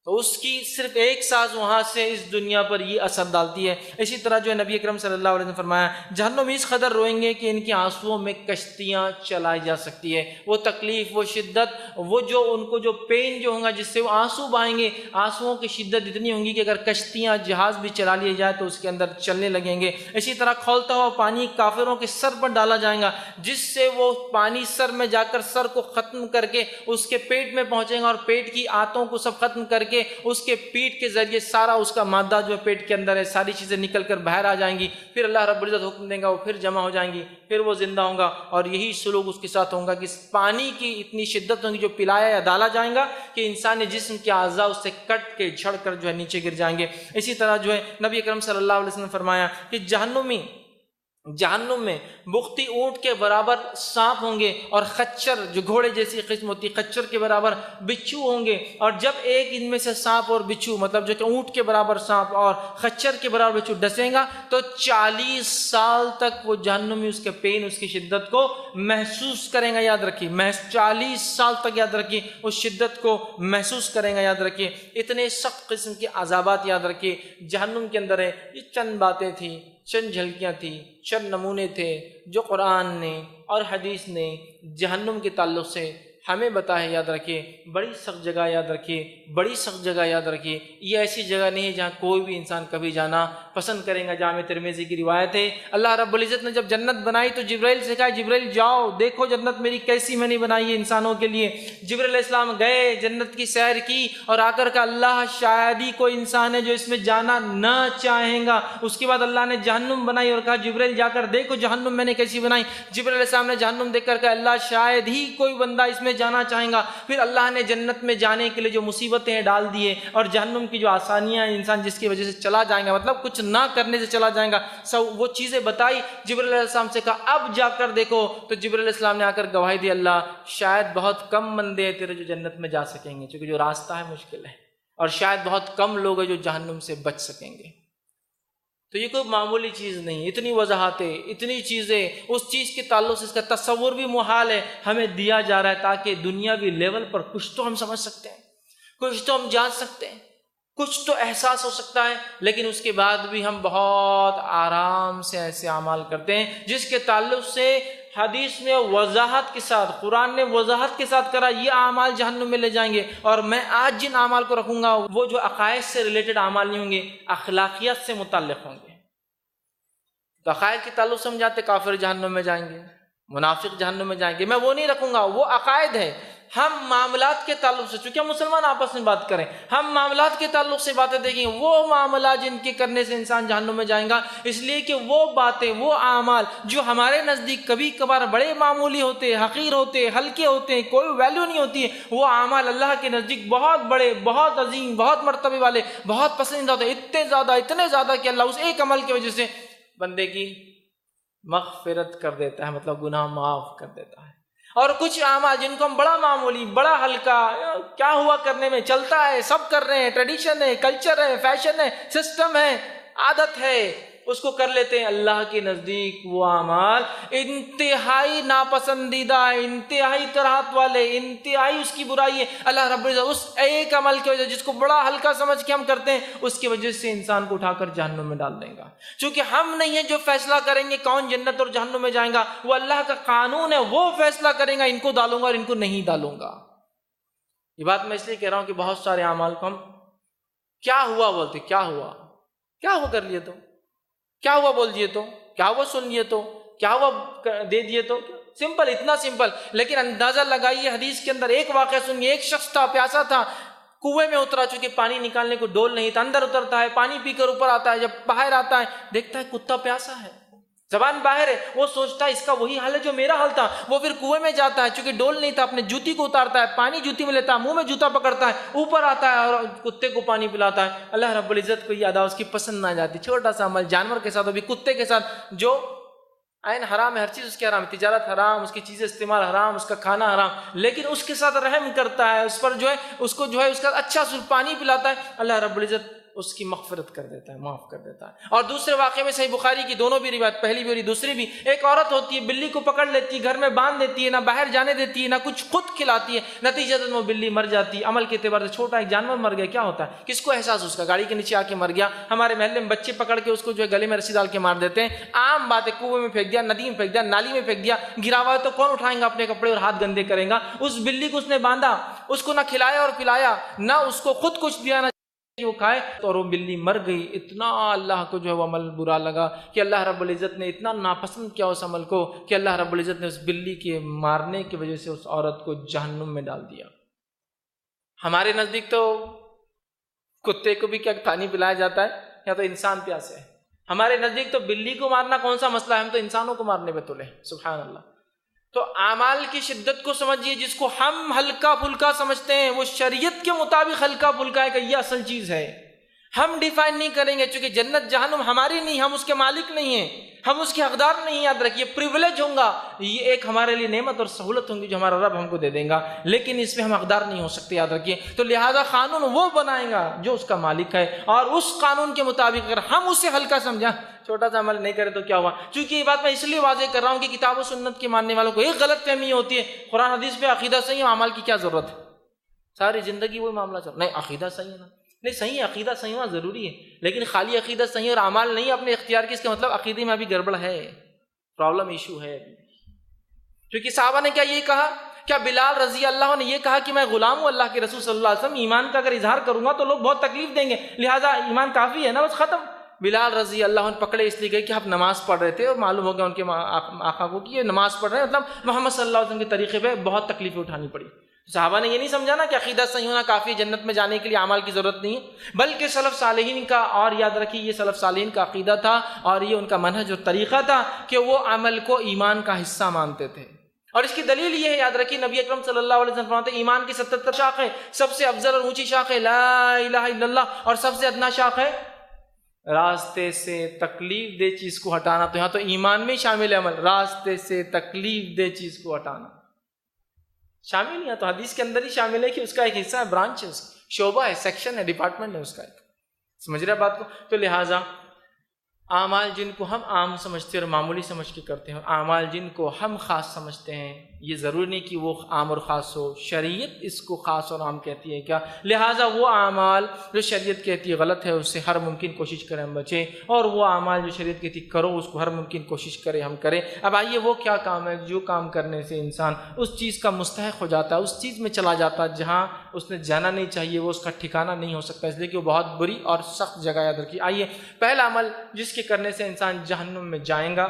تو اس کی صرف ایک سانس وہاں سے اس دنیا پر یہ اثر ڈالتی ہے۔ اسی طرح جو ہے نبی اکرم صلی اللہ علیہ وسلم نے فرمایا جہنم اس قدر روئیں گے کہ ان کی آنسوؤں میں کشتیاں چلائی جا سکتی ہے۔ وہ تکلیف، وہ شدت، وہ جو ان کو جو پین جو ہوگا جس سے وہ آنسو بہائیں گے، آنسوؤں کی شدت اتنی ہوں گی کہ اگر کشتیاں جہاز بھی چلا لیے جائے تو اس کے اندر چلنے لگیں گے۔ اسی طرح کھولتا ہوا پانی کافروں کے سر پر ڈالا جائے گا جس سے وہ پانی سر میں جا کر سر کو ختم کر کے اس کے پیٹ میں پہنچے گا، اور پیٹ کی آنتوں کو سب ختم کر کے اس کے پیٹ کے ذریعے سارا اس کا مادہ جو پیٹ کے اندر ہے ساری چیزیں نکل کر باہر آ جائیں گی، پھر اللہ رب العزت حکم دیں گا وہ پھر جمع ہو جائیں گی، پھر وہ زندہ ہوں گا، اور یہی سلوک اس کے ساتھ ہوگا کہ پانی کی اتنی شدت ہوگی جو پلایا یا ڈالا جائے گا کہ انسانی جسم کے اعضاء اس سے کٹ کے جھڑ کر جو ہے نیچے گر جائیں گے۔ اسی طرح جو ہے نبی اکرم صلی اللہ علیہ وسلم نے فرمایا کہ جہنم میں بختی اونٹ کے برابر سانپ ہوں گے، اور خچر جو گھوڑے جیسی قسم ہوتی ہے خچر کے برابر بچھو ہوں گے، اور جب ایک ان میں سے سانپ اور بچھو مطلب جو کہ اونٹ کے برابر سانپ اور خچر کے برابر بچھو ڈسیں گا تو 40 سال تک وہ جہنم میں اس کے پین، اس کی شدت کو محسوس کریں گا۔ یاد رکھیے 40 سال تک یاد رکھیے اس شدت کو محسوس کریں گا۔ یاد رکھیے اتنے سخت قسم کے عذابات یاد رکھیے جہنم کے اندر ہے۔ یہ چند باتیں تھیں، چند جھلکیاں تھیں، چند نمونے تھے جو قرآن نے اور حدیث نے جہنم کے تعلق سے ہمیں بتائے، یاد رکھیے، بڑی سخت جگہ یاد رکھیے، بڑی سخت جگہ یاد رکھیے، یہ ایسی جگہ نہیں ہے جہاں کوئی بھی انسان کبھی جانا پسند کرے گا۔ جامع ترمذی کی روایت ہے، اللہ رب العزت نے جب جنت بنائی تو جبرائیل سے کہا، جبرائیل جاؤ دیکھو جنت میری کیسی میں نے بنائی ہے انسانوں کے لیے۔ جبرائیل علیہ السلام گئے، جنت کی سیر کی اور آ کر کہا، اللہ شاید ہی کوئی انسان ہے جو اس میں جانا نہ چاہیں گا۔ اس کے بعد اللہ نے جہنم بنائی اور کہا، جبرائیل جا کر دیکھو جہنم میں نے کیسی بنائی۔ جبرائیل علیہ السلام نے جہنم دیکھ کر کہا، اللہ شاید ہی کوئی بندہ اس میں جانا چاہیں گا۔ پھر اللہ نے جنت میں جانے کے لیے جو مصیبتیں ڈال دیے اور جہنم کی جو آسانیاں انسان جس کی وجہ سے چلا جائیں گا، مطلب کچھ نہ کرنے سے چلا جائیں گا، سب وہ چیزیں بتائی۔ جبرائیل علیہ السلام سے کہا، اب جا کر دیکھو۔ تو جبرائیل علیہ السلام نے آ کر گواہی دی، اللہ شاید بہت کم بندے ہیں تیرے جو جنت میں جا سکیں گے، کیونکہ جو راستہ ہے مشکل ہے، اور شاید بہت کم لوگ ہیں جو جہنم سے بچ سکیں گے۔ تو یہ کوئی معمولی چیز نہیں، اتنی وضاحتیں، اتنی چیزیں، اس چیز کے تعلق سے اس کا تصور بھی محال ہے، ہمیں دیا جا رہا ہے تاکہ دنیاوی لیول پر کچھ تو ہم سمجھ سکتے ہیں، کچھ تو ہم جان سکتے ہیں، کچھ تو احساس ہو سکتا ہے۔ لیکن اس کے بعد بھی ہم بہت آرام سے ایسے اعمال کرتے ہیں جس کے تعلق سے حدیث میں وضاحت کے ساتھ، قرآن نے وضاحت کے ساتھ کرا، یہ اعمال جہنم میں لے جائیں گے۔ اور میں آج جن اعمال کو رکھوں گا وہ جو عقائد سے ریلیٹڈ اعمال نہیں ہوں گے، اخلاقیات سے متعلق ہوں گے۔ تو عقائد کے تعلق سے ہم جاتے کافر جہنم میں جائیں گے، منافق جہنم میں جائیں گے، میں وہ نہیں رکھوں گا، وہ عقائد ہے۔ ہم معاملات کے تعلق سے، چونکہ ہم مسلمان آپس میں بات کریں، ہم معاملات کے تعلق سے باتیں دیکھیں، وہ معاملات جن کے کرنے سے انسان جہنم میں جائیں گا، اس لیے کہ وہ باتیں، وہ اعمال جو ہمارے نزدیک کبھی کبھار بڑے معمولی ہوتے، حقیر ہوتے، ہلکے ہوتے ہیں، کوئی ویلیو نہیں ہوتی ہے، وہ اعمال اللہ کے نزدیک بہت بڑے، بہت عظیم، بہت مرتبے والے، بہت پسندیدہ ہوتے ہیں، اتنے زیادہ کہ اللہ اس ایک عمل کی وجہ سے بندے کی مغفرت کر دیتا ہے، مطلب گناہ معاف کر دیتا ہے۔ اور کچھ اعمال جن کو ہم بڑا معمولی، بڑا ہلکا، کیا ہوا کرنے میں، چلتا ہے، سب کر رہے ہیں، ٹریڈیشن ہے، کلچر ہے، فیشن ہے، سسٹم ہے، عادت ہے، اس کو کر لیتے ہیں، اللہ کے نزدیک وہ اعمال انتہائی ناپسندیدہ ہے، انتہائی کراہت والے، انتہائی اس کی برائی ہے۔ اللہ رب العزت اس ایک عمل کی وجہ، جس کو بڑا ہلکا سمجھ کے ہم کرتے ہیں، اس کی وجہ سے انسان کو اٹھا کر جہنم میں ڈال دیں گا۔ چونکہ ہم نہیں ہیں جو فیصلہ کریں گے کون جنت اور جہنم میں جائیں گا، وہ اللہ کا قانون ہے، وہ فیصلہ کریں گا ان کو ڈالوں گا اور ان کو نہیں ڈالوں گا۔ یہ بات میں اس لیے کہہ رہا ہوں کہ بہت سارے اعمال کو ہم کیا ہوا بولتے، کیا ہوا، کیا ہوا کر لیے تو، کیا ہوا بول دیے تو، کیا ہوا سن لیے تو، کیا ہوا دے دیے تو، سمپل، اتنا سمپل۔ لیکن اندازہ لگائیے، حدیث کے اندر ایک واقعہ سنیے، ایک شخص تھا، پیاسا تھا، کنویں میں اترا، چونکہ پانی نکالنے کو ڈول نہیں تھا، اندر اترتا ہے، پانی پی کر اوپر آتا ہے، جب باہر آتا ہے دیکھتا ہے کتا پیاسا ہے، زبان باہر ہے، وہ سوچتا ہے اس کا وہی حال ہے جو میرا حال تھا۔ وہ پھر کنویں میں جاتا ہے، چونکہ ڈول نہیں تھا، اپنے جوتی کو اتارتا ہے، پانی جوتی میں لیتا ہے، منہ میں جوتا پکڑتا ہے، اوپر آتا ہے اور کتے کو پانی پلاتا ہے۔ اللہ رب العزت کو یہ ادا اس کی پسند نہ جاتی، چھوٹا سا عمل جانور کے ساتھ، ابھی کتے کے ساتھ جو عین حرام ہے، ہر چیز اس کے حرام، تجارت حرام، اس کی چیزیں استعمال حرام، اس کا کھانا حرام، لیکن اس کے ساتھ رحم کرتا ہے، اس پر جو ہے اس کو جو ہے اس کا اچھا پانی پلاتا ہے، اللہ رب العزت اس کی مغفرت کر دیتا ہے، معاف کر دیتا ہے۔ اور دوسرے واقعے میں صحیح بخاری کی دونوں بھی روایت، پہلی بھی اور دوسری بھی، ایک عورت ہوتی ہے، بلی کو پکڑ لیتی ہے، گھر میں باندھ دیتی ہے، نہ باہر جانے دیتی ہے، نہ کچھ خود کھلاتی ہے، نتیجتاً وہ بلی مر جاتی ہے۔ عمل کے اعتبار سے چھوٹا ایک جانور مر گیا، کیا ہوتا ہے، کس کو احساس، اس کا گاڑی کے نیچے آ کے مر گیا۔ ہمارے محلے میں بچے پکڑ کے اس کو جو ہے گلے میں رسی ڈال کے مار دیتے ہیں، عام بات ہے، کنویں میں پھینک دیا، ندی میں پھینک دیا، نالی میں پھینک دیا، گرا ہوا ہے تو کون اٹھائیں گا اپنے کپڑے اور ہاتھ گندے کریں گا۔ اس بلی کو اس نے باندھا، اس کو نہ کھلایا اور پلایا، نہ اس کو خود کچھ دیا، نہ وہ کھائے، اور وہ بلی مر گئی۔ اتنا اللہ کو جو ہے وہ عمل برا لگا کہ اللہ رب العزت نے اتنا ناپسند کیا اس عمل کو کہ اللہ رب العزت نے اس بلی کے مارنے کی وجہ سے اس عورت کو جہنم میں ڈال دیا۔ ہمارے نزدیک تو کتے کو بھی کیا پانی پلایا جاتا ہے، یا تو انسان پیاسے ہے، ہمارے نزدیک تو بلی کو مارنا کون سا مسئلہ ہے، ہم تو انسانوں کو مارنے پہ تلے، سبحان اللہ۔ تو اعمال کی شدت کو سمجھیے، جس کو ہم ہلکا پھلکا سمجھتے ہیں وہ شریعت کے مطابق ہلکا پھلکا ہے کہ یہ اصل چیز ہے۔ ہم ڈیفائن نہیں کریں گے، چونکہ جنت جہنم ہماری نہیں، ہم اس کے مالک نہیں ہیں، ہم اس کے حقدار نہیں، یاد رکھیے، پریویلیج ہوں گا، یہ ایک ہمارے لیے نعمت اور سہولت ہوں گی جو ہمارا رب ہم کو دے دیں گا، لیکن اس میں ہم حقدار نہیں ہو سکتے، یاد رکھیے۔ تو لہذا قانون وہ بنائے گا جو اس کا مالک ہے، اور اس قانون کے مطابق اگر ہم اسے ہلکا سمجھا، چھوٹا سا عمل نہیں کرے تو کیا ہوا۔ چونکہ یہ بات میں اس لیے واضح کر رہا ہوں کہ کتاب و سنت کے ماننے والوں کو ایک غلط فہمی ہوتی ہے، قرآن حدیث پہ عقیدہ صحیح ہے، اعمال کی کیا ضرورت ہے، ساری زندگی وہی معاملہ چل، نہیں عقیدہ صحیح ہے نا، نہیں صحیح ہے، عقیدہ صحیح ہونا ضروری ہے، لیکن خالی عقیدہ صحیح اور اعمال نہیں اپنے اختیار کی، اس کا مطلب عقیدے میں ابھی گڑبڑ ہے، پرابلم ایشو ہے۔ کیونکہ صحابہ نے کیا یہ کہا، کیا بلال رضی اللہ عنہ نے یہ کہا کہ میں غلام ہوں اللہ کے رسول صلی اللہ علیہ وسلم، ایمان کا اگر اظہار کروں گا تو لوگ بہت تکلیف دیں گے، لہٰذا ایمان کافی ہے نا، بس ختم؟ بلال رضی اللہ عنہ پکڑے اس لیے گئے کہ آپ نماز پڑھ رہے تھے اور معلوم ہو گیا ان کے آقا کو کہ یہ نماز پڑھ رہے ہیں، مطلب محمد صلی اللہ علیہ وسلم کے طریقے پہ بہت تکلیفیں اٹھانی پڑی۔ صحابہ نے یہ نہیں سمجھا نا کہ عقیدہ صحیح ہونا کافی ہے، جنت میں جانے کے لیے اعمال کی ضرورت نہیں ہے، بلکہ سلف صالحین کا، اور یاد رکھیے یہ سلف صالحین کا عقیدہ تھا اور یہ ان کا منہج اور طریقہ تھا کہ وہ عمل کو ایمان کا حصہ مانتے تھے۔ اور اس کی دلیل یہ ہے، یاد رکھیے نبی اکرم صلی اللہ علیہ وسلم فرماتے ہیں ایمان کی 77 شاخیں، سب سے افضل اور اونچی شاخ ہے لا الہ الا اللہ، اور سب سے ادنا شاخ ہے راستے سے تکلیف دہ چیز کو ہٹانا۔ تو یہاں تو ایمان میں شامل ہے عمل، راستے سے تکلیف دہ چیز کو ہٹانا شامل ہے، تو حدیث کے اندر ہی شامل ہے کہ اس کا ایک حصہ ہے، برانچ ہے، شعبہ ہے، سیکشن ہے، ڈپارٹمنٹ ہے اس کا ایک۔ سمجھ رہے بات کو؟ تو لہٰذا اعمال جن کو ہم عام سمجھتے ہیں اور معمولی سمجھ کے کرتے ہیں، اور اعمال جن کو ہم خاص سمجھتے ہیں، یہ ضروری نہیں کہ وہ عام اور خاص ہو، شریعت اس کو خاص اور عام کہتی ہے کیا، لہٰذا وہ اعمال جو شریعت کہتی ہے غلط ہے اس سے ہر ممکن کوشش کریں ہم بچیں، اور وہ اعمال جو شریعت کہتی ہے کرو اس کو ہر ممکن کوشش کریں ہم کریں۔ اب آئیے وہ کیا کام ہے جو کام کرنے سے انسان اس چیز کا مستحق ہو جاتا ہے، اس چیز میں چلا جاتا ہے جہاں اس نے جانا نہیں چاہیے، وہ اس کا ٹھکانہ نہیں ہو سکتا، اس لیے کہ وہ بہت بری اور سخت جگہ یاد رکھیے۔ آئیے پہلا عمل جس کے کرنے سے انسان جہنم میں جائیں گا،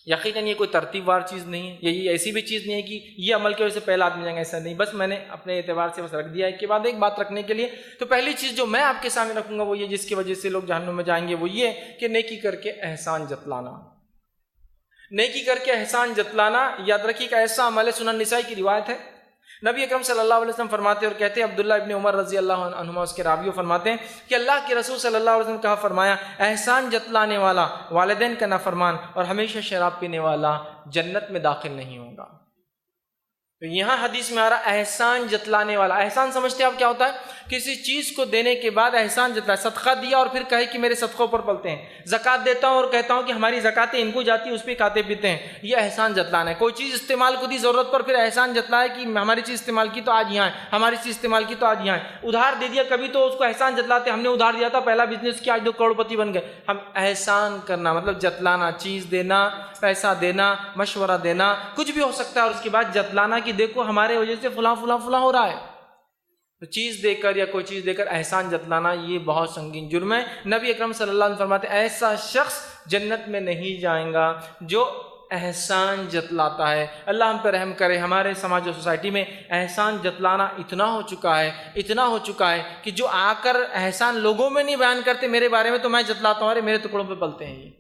یقیناً یہ کوئی ترتیب وار چیز نہیں ہے، یہ ایسی بھی چیز نہیں ہے کہ یہ عمل کی وجہ سے پہلا آدمی جائیں گا، ایسا نہیں، بس میں نے اپنے اعتبار سے بس رکھ دیا ایک کے بعد ایک بات رکھنے کے لیے۔ تو پہلی چیز جو میں آپ کے سامنے رکھوں گا وہ یہ جس کی وجہ سے لوگ جہنم میں جائیں گے، وہ یہ کہ نیکی کر کے احسان جتلانا۔ نیکی کر کے احسان جتلانا یاد رکھیے کہ ایسا عمل ہے، سنن نسائی کی روایت ہے، نبی اکرم صلی اللہ علیہ وسلم فرماتے ہیں اور کہتے ہیں، عبداللہ ابن عمر رضی اللہ عنہما اس کے راویوں فرماتے ہیں کہ اللہ کے رسول صلی اللہ علیہ وسلم کہا فرمایا، احسان جتلانے والا والدین کا نافرمان اور ہمیشہ شراب پینے والا جنت میں داخل نہیں ہوگا۔ تو یہاں حدیث میں آ رہا احسان جتلانے والا۔ احسان سمجھتے ہیں آپ کیا ہوتا ہے؟ کسی چیز کو دینے کے بعد احسان جتلا، صدقہ دیا اور پھر کہے کہ میرے صدقوں پر پلتے ہیں، زکوٰۃ دیتا ہوں اور کہتا ہوں کہ ہماری زکاتیں ان کو جاتی ہیں، اس پہ کھاتے پیتے ہیں، یہ احسان جتلانا ہے۔ کوئی چیز استعمال کو دی ضرورت پر، پھر احسان جتلایا کہ ہماری چیز استعمال کی تو آج یہاں ہے، ہماری چیز استعمال کی تو آج یہاں ہے۔ ادھار دے دیا کبھی تو اس کو احسان جتلاتے، ہم نے ادھار دیا تھا، پہلا بزنس کیا، آج 2 کروڑ پتی بن گئے۔ ہم احسان کرنا مطلب جتلانا، چیز دینا، پیسہ دینا، مشورہ دینا، کچھ بھی ہو سکتا ہے، اور اس کے بعد جتلانا کہ دیکھو ہمارے وجہ سے فلاں فلاں فلاں ہو رہا ہے۔ تو چیز دے کر یا کوئی چیز دے کر احسان جتلانا یہ بہت سنگین جرم ہے۔ نبی اکرم صلی اللہ علیہ وسلم فرماتے ہیں ایسا شخص جنت میں نہیں جائیں گا جو احسان جتلاتا ہے۔ اللہ ہم پہ رحم کرے، ہمارے سماج و سوسائٹی میں احسان جتلانا اتنا ہو چکا ہے کہ جو آ کر احسان لوگوں میں نہیں بیان کرتے میرے بارے میں، تو میں جتلاتا ہوں، ارے میرے ٹکڑوں پہ پلتے ہیں یہ۔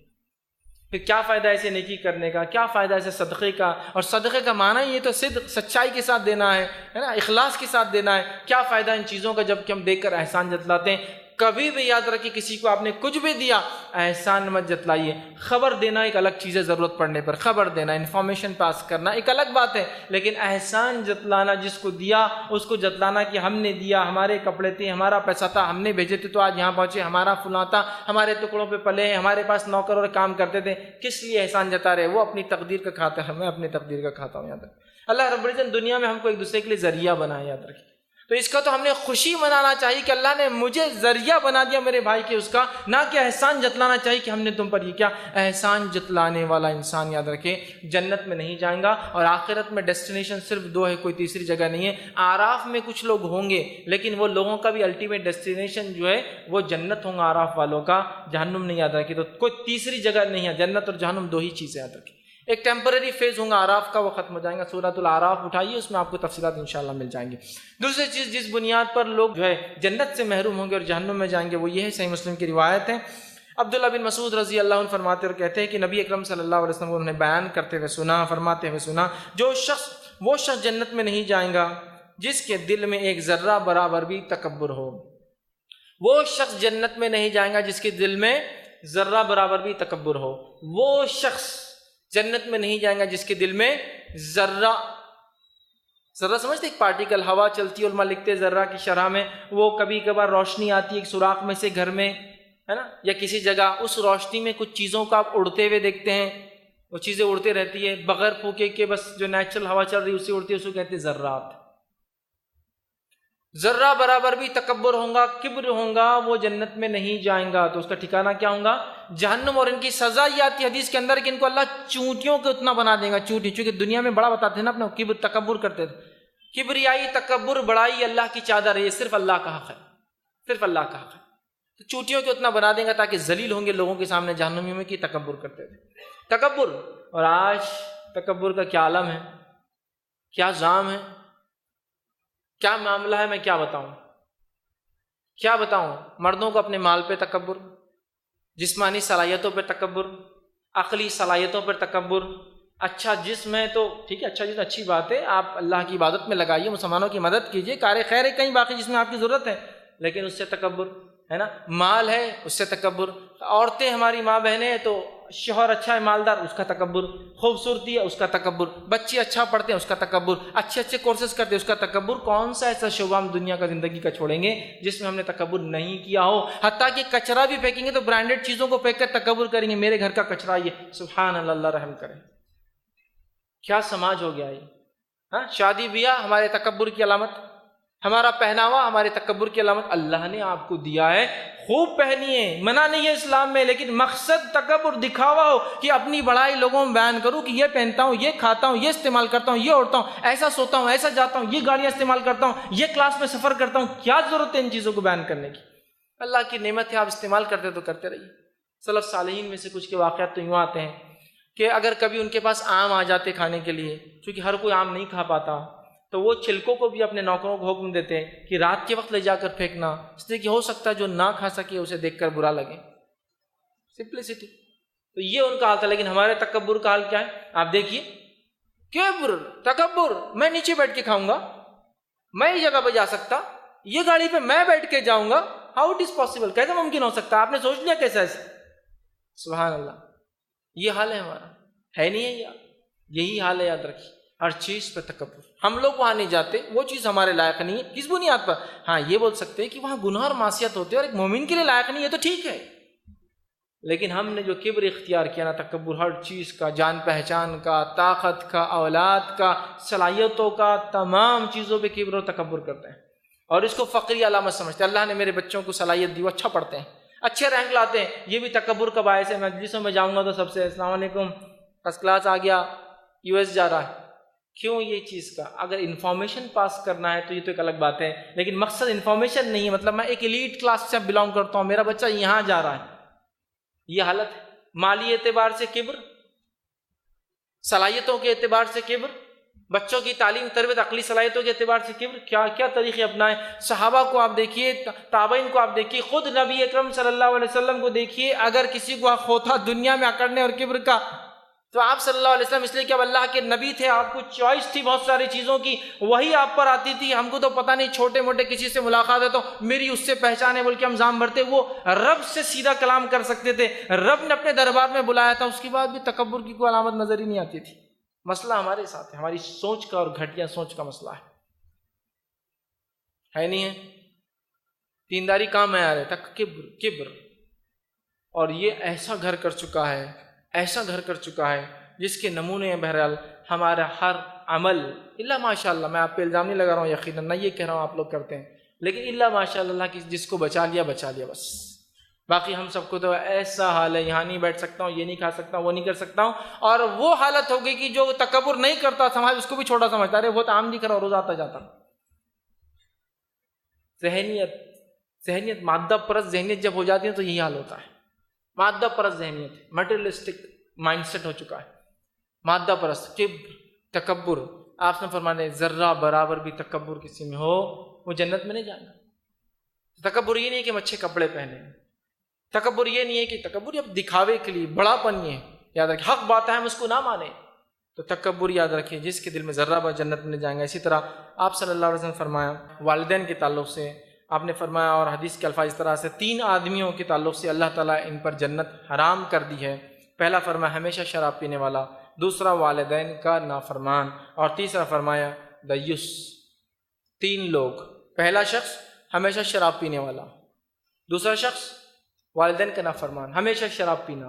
پھر کیا فائدہ ایسے نیکی کرنے کا، کیا فائدہ ایسے صدقے کا، اور صدقے کا معنی یہ تو صدق، سچائی کے ساتھ دینا ہے نا، اخلاص کے ساتھ دینا ہے۔ کیا فائدہ ان چیزوں کا جب کہ ہم دیکھ کر احسان جتلاتے ہیں۔ کبھی بھی یاد رکھیے کسی کو آپ نے کچھ بھی دیا احسان مت جتلائیے۔ خبر دینا ایک الگ چیز ہے، ضرورت پڑنے پر خبر دینا، انفارمیشن پاس کرنا ایک الگ بات ہے، لیکن احسان جتلانا، جس کو دیا اس کو جتلانا کہ ہم نے دیا، ہمارے کپڑے تھے، ہمارا پیسہ تھا، ہم نے بھیجے تھے تو آج یہاں پہنچے، ہمارا فلاں تھا، ہمارے ٹکڑوں پہ پلے ہیں، ہمارے پاس نوکر اور کام کرتے تھے، کس لیے احسان جتا رہے؟ وہ اپنی تقدیر کا کھاتا ہے، میں اپنی تقدیر کا کھاتا ہوں۔ یاد رکھیں اللہ رب العزت دنیا میں ہم کو ایک دوسرے کے لیے ذریعہ بنایا، یاد رکھیں، تو اس کا تو ہم نے خوشی منانا چاہیے کہ اللہ نے مجھے ذریعہ بنا دیا میرے بھائی کے، اس کا نہ کہ احسان جتلانا چاہیے کہ ہم نے تم پر یہ کیا۔ احسان جتلانے والا انسان یاد رکھے جنت میں نہیں جائیں گا، اور آخرت میں ڈیسٹینیشن صرف 2 ہے، کوئی تیسری جگہ نہیں ہے۔ آراف میں کچھ لوگ ہوں گے لیکن وہ لوگوں کا بھی الٹیمیٹ ڈیسٹینیشن جو ہے وہ جنت ہوں گا، آراف والوں کا جہنم نہیں، یاد رکھے۔ تو کوئی تیسری جگہ نہیں ہے، جنت اور جہنم 2 ہی چیزیں یاد رکھیں۔ ایک ٹیمپرری فیز ہوگا آراف کا، وہ ختم ہو جائیں گا، سورۃ الاعراف اٹھائیے، اس میں آپ کو تفصیلات انشاءاللہ مل جائیں گی۔ دوسری چیز جس بنیاد پر لوگ جو ہے جنت سے محروم ہوں گے اور جہنم میں جائیں گے وہ یہ ہے، صحیح مسلم کی روایت ہے، عبداللہ بن مسعود رضی اللہ عنہ فرماتے اور کہتے ہیں کہ نبی اکرم صلی اللہ علیہ وسلم نے بیان کرتے ہوئے سنا، فرماتے ہوئے سنا، وہ شخص جنت میں نہیں جائیں گا جس کے دل میں ایک ذرہ برابر بھی تکبر ہو۔ وہ شخص جنت میں نہیں جائیں گا جس کے دل میں ذرہ برابر بھی تکبر ہو۔ وہ شخص جنت میں نہیں جائیں گا جس کے دل میں ذرہ سمجھتے، ایک پارٹیکل ہوا چلتی ہے، علماء لکھتے ذرہ کی شرح میں وہ کبھی کبھار روشنی آتی ہے ایک سوراخ میں سے گھر میں، ہے نا، یا کسی جگہ، اس روشنی میں کچھ چیزوں کو آپ اڑتے ہوئے دیکھتے ہیں، وہ چیزیں اڑتے رہتی ہے بغیر پھونکے کے، بس جو نیچرل ہوا چل رہی ہے اسی اڑتی ہے، اس کو کہتے ہیں ذرات۔ ذرہ برابر بھی تکبر ہوگا، کبر ہوگا، وہ جنت میں نہیں جائیں گا، تو اس کا ٹھکانہ کیا ہوگا؟ جہنم۔ اور ان کی سزا یہ آتی ہے حدیث کے اندر کہ ان کو اللہ چونٹیوں کے اتنا بنا دے گا، چونٹی، چونکہ دنیا میں بڑا بتاتے ہیں نا اپنا، کبر تکبر کرتے تھے۔ کبریائی، تکبر، بڑائی اللہ کی چادر ہے، یہ صرف اللہ کا حق ہے، صرف اللہ کا حق ہے۔ تو چونٹیوں کے اتنا بنا دیں گا تاکہ ذلیل ہوں گے لوگوں کے سامنے جہنمیوں میں، کہ تکبر کرتے تھے، تکبر۔ اور آج تکبر کا کیا عالم ہے، کیا زام ہے، کیا معاملہ ہے، میں کیا بتاؤں، کیا بتاؤں۔ مردوں کو اپنے مال پہ تکبر، جسمانی صلاحیتوں پہ تکبر، عقلی صلاحیتوں پر تکبر۔ اچھا جسم ہے تو ٹھیک ہے، اچھا جسم اچھی بات ہے، آپ اللہ کی عبادت میں لگائیے، مسلمانوں کی مدد کیجیے، کار خیر ہے کہیں باقی جس میں آپ کی ضرورت ہے، لیکن اس سے تکبر ہے نا۔ مال ہے اس سے تکبر، عورتیں ہماری ماں بہنیں ہیں تو شوہر اچھا ہے مالدار، اس کا تکبر، خوبصورتی ہے اس کا تکبر، بچے اچھا پڑھتے ہیں اس کا تکبر، اچھے اچھے کورسز کرتے ہیں اس کا تکبر۔ کون سا ایسا شعبہ ہم دنیا کا زندگی کا چھوڑیں گے جس میں ہم نے تکبر نہیں کیا ہو؟ حتیٰ کہ کچرا بھی پھینکیں گے تو برانڈیڈ چیزوں کو پھینک کر تکبر کریں گے، میرے گھر کا کچرا یہ، سبحان اللہ، اللہ رحم کرے۔ کیا سماج ہو گیا یہ، ہاں؟ شادی بیاہ ہمارے تکبر کی علامت، ہمارا پہناوا ہمارے تکبر کی علامت۔ اللہ نے آپ کو دیا ہے، خوب پہنیے، منع نہیں ہے اسلام میں، لیکن مقصد تکبر، دکھاوا ہو کہ اپنی بڑائی لوگوں میں بیان کروں کہ یہ پہنتا ہوں، یہ کھاتا ہوں، یہ استعمال کرتا ہوں، یہ اڑتا ہوں، ایسا سوتا ہوں، ایسا جاتا ہوں، یہ گاڑیاں استعمال کرتا ہوں، یہ کلاس میں سفر کرتا ہوں۔ کیا ضرورت ہے ان چیزوں کو بیان کرنے کی؟ اللہ کی نعمت ہے، آپ استعمال کرتے تو کرتے رہیے۔ سلف صالحین میں سے کچھ کے واقعات تو یوں آتے ہیں کہ اگر کبھی ان کے پاس آم آ جاتے کھانے کے لیے، چونکہ ہر کوئی آم نہیں کھا پاتا، تو وہ چھلکوں کو بھی اپنے نوکروں کو حکم دیتے کہ رات کے وقت لے جا کر پھینکنا، اس لیے کہ ہو سکتا ہے جو نہ کھا سکے اسے دیکھ کر برا لگے، سمپلسٹی۔ تو یہ ان کا حال تھا، لیکن ہمارے تکبر کا حال کیا ہے آپ دیکھیے، کبر، تکبر، میں نیچے بیٹھ کے کھاؤں گا، میں اس جگہ پہ جا سکتا، یہ گاڑی پہ میں بیٹھ کے جاؤں گا، ہاؤ اٹ از پاسبل، کیسے ممکن ہو سکتا؟ آپ نے سوچ لیا کیسے ایسے؟ سبحان اللہ، یہ حال ہے ہمارا، ہے نہیں ہے یار؟ یہی حال ہے، یاد رکھیے، ہر چیز پہ تکبر۔ ہم لوگ وہاں نہیں جاتے، وہ چیز ہمارے لائق نہیں ہے، کس بنیاد پر؟ ہاں یہ بول سکتے ہیں کہ وہاں گناہ اور معصیت ہوتے ہیں اور ایک مومن کے لیے لائق نہیں ہے، تو ٹھیک ہے، لیکن ہم نے جو کبر اختیار کیا نا، تکبر ہر چیز کا، جان پہچان کا، طاقت کا، اولاد کا، صلاحیتوں کا، تمام چیزوں پہ کبر و تکبر کرتے ہیں، اور اس کو فقری علامت سمجھتے ہیں۔ اللہ نے میرے بچوں کو صلاحیت دی، وہ اچھا پڑھتے ہیں، اچھے رینک لاتے ہیں، یہ بھی تکبر کا باعث ہے۔ مجلسوں میں جاؤں گا تو سب سے السلام علیکم، فرسٹ کلاس آ گیا، یو ایس جا رہا ہے، کیوں؟ یہ چیز کا اگر انفارمیشن پاس کرنا ہے تو یہ تو ایک الگ بات ہے، لیکن مقصد انفارمیشن نہیں ہے، مطلب میں ایک ایلیٹ کلاس سے بلانگ کرتا ہوں، میرا بچہ یہاں جا رہا ہے، یہ حالت ہے۔ مالی اعتبار سے کبر، صلاحیتوں کے اعتبار سے کبر، بچوں کی تعلیم تربیت عقلی صلاحیتوں کے اعتبار سے کبر، کیا کیا طریقے اپنائیں۔ صحابہ کو آپ دیکھیے، تابعین کو آپ دیکھیے، خود نبی اکرم صلی اللہ علیہ وسلم کو دیکھیے، اگر کسی کو حق ہوتا دنیا میں اکڑنے اور کبر کا تو آپ صلی اللہ علیہ وسلم، اس لیے کہ اب اللہ کے نبی تھے، آپ کو چوائس تھی بہت ساری چیزوں کی، وہی آپ پر آتی تھی، ہم کو تو پتہ نہیں، چھوٹے موٹے کسی سے ملاقات ہے تو میری اس سے پہچان ہے بول کے ہم زام بھرتے، وہ رب سے سیدھا کلام کر سکتے تھے، رب نے اپنے دربار میں بلایا تھا، اس کے بعد بھی تکبر کی کوئی علامت نظر ہی نہیں آتی تھی۔ مسئلہ ہمارے ساتھ ہے، ہماری سوچ کا اور گھٹیا سوچ کا مسئلہ ہے نہیں ہے؟ دینداری کہاں معیار ہے؟ کبر، اور یہ ایسا گھر کر چکا ہے، ایسا گھر کر چکا ہے جس کے نمونے ہیں بہرحال ہمارا ہر عمل، الا ماشاء اللہ، میں آپ پہ الزام نہیں لگا رہا ہوں، یقیناً نہ یہ کہہ رہا ہوں آپ لوگ کرتے ہیں، لیکن الا ماشاء اللہ کی جس کو بچا لیا بس، باقی ہم سب کو تو ایسا حال ہے، یہاں نہیں بیٹھ سکتا ہوں، یہ نہیں کھا سکتا ہوں، وہ نہیں کر سکتا ہوں، اور وہ حالت ہوگی کہ جو تکبر نہیں کرتا سماج اس کو بھی چھوٹا سمجھتا ہے، بہت عام دکھ رہا ہے، روز آتا جاتا۔ ذہنیت مادہ پرست ذہنیت جب ہو جاتی ہے تو یہی حال ہوتا ہے، مادہ پرست ذہنیت، مٹیریلسٹک مائنڈ سیٹ ہو چکا ہے، مادہ پرست، کبر، تکبر۔ آپ نے فرمایا ذرہ برابر بھی تکبر کسی میں ہو وہ جنت میں نہیں جانا۔ تکبر یہ نہیں کہ ہم اچھے کپڑے پہنے، تکبر یہ نہیں ہے کہ تکبر اب دکھاوے کے لیے، بڑا پن یہ یاد رکھیں، حق بات ہے ہم اس کو نہ مانیں تو تکبر یاد رکھیں، جس کے دل میں ذرہ بر جنت میں نہیں جائیں گا۔ اسی طرح آپ صلی اللہ علیہ وسلم فرمایا والدین کے تعلق سے، آپ نے فرمایا اور حدیث کے الفاظ اس طرح سے، 3 آدمیوں کے تعلق سے اللہ تعالیٰ ان پر جنت حرام کر دی ہے۔ پہلا فرمایا ہمیشہ شراب پینے والا، دوسرا والدین کا نافرمان، اور تیسرا فرمایا دیوس۔ 3 لوگ، پہلا شخص ہمیشہ شراب پینے والا، دوسرا شخص والدین کا نافرمان، ہمیشہ شراب پینا۔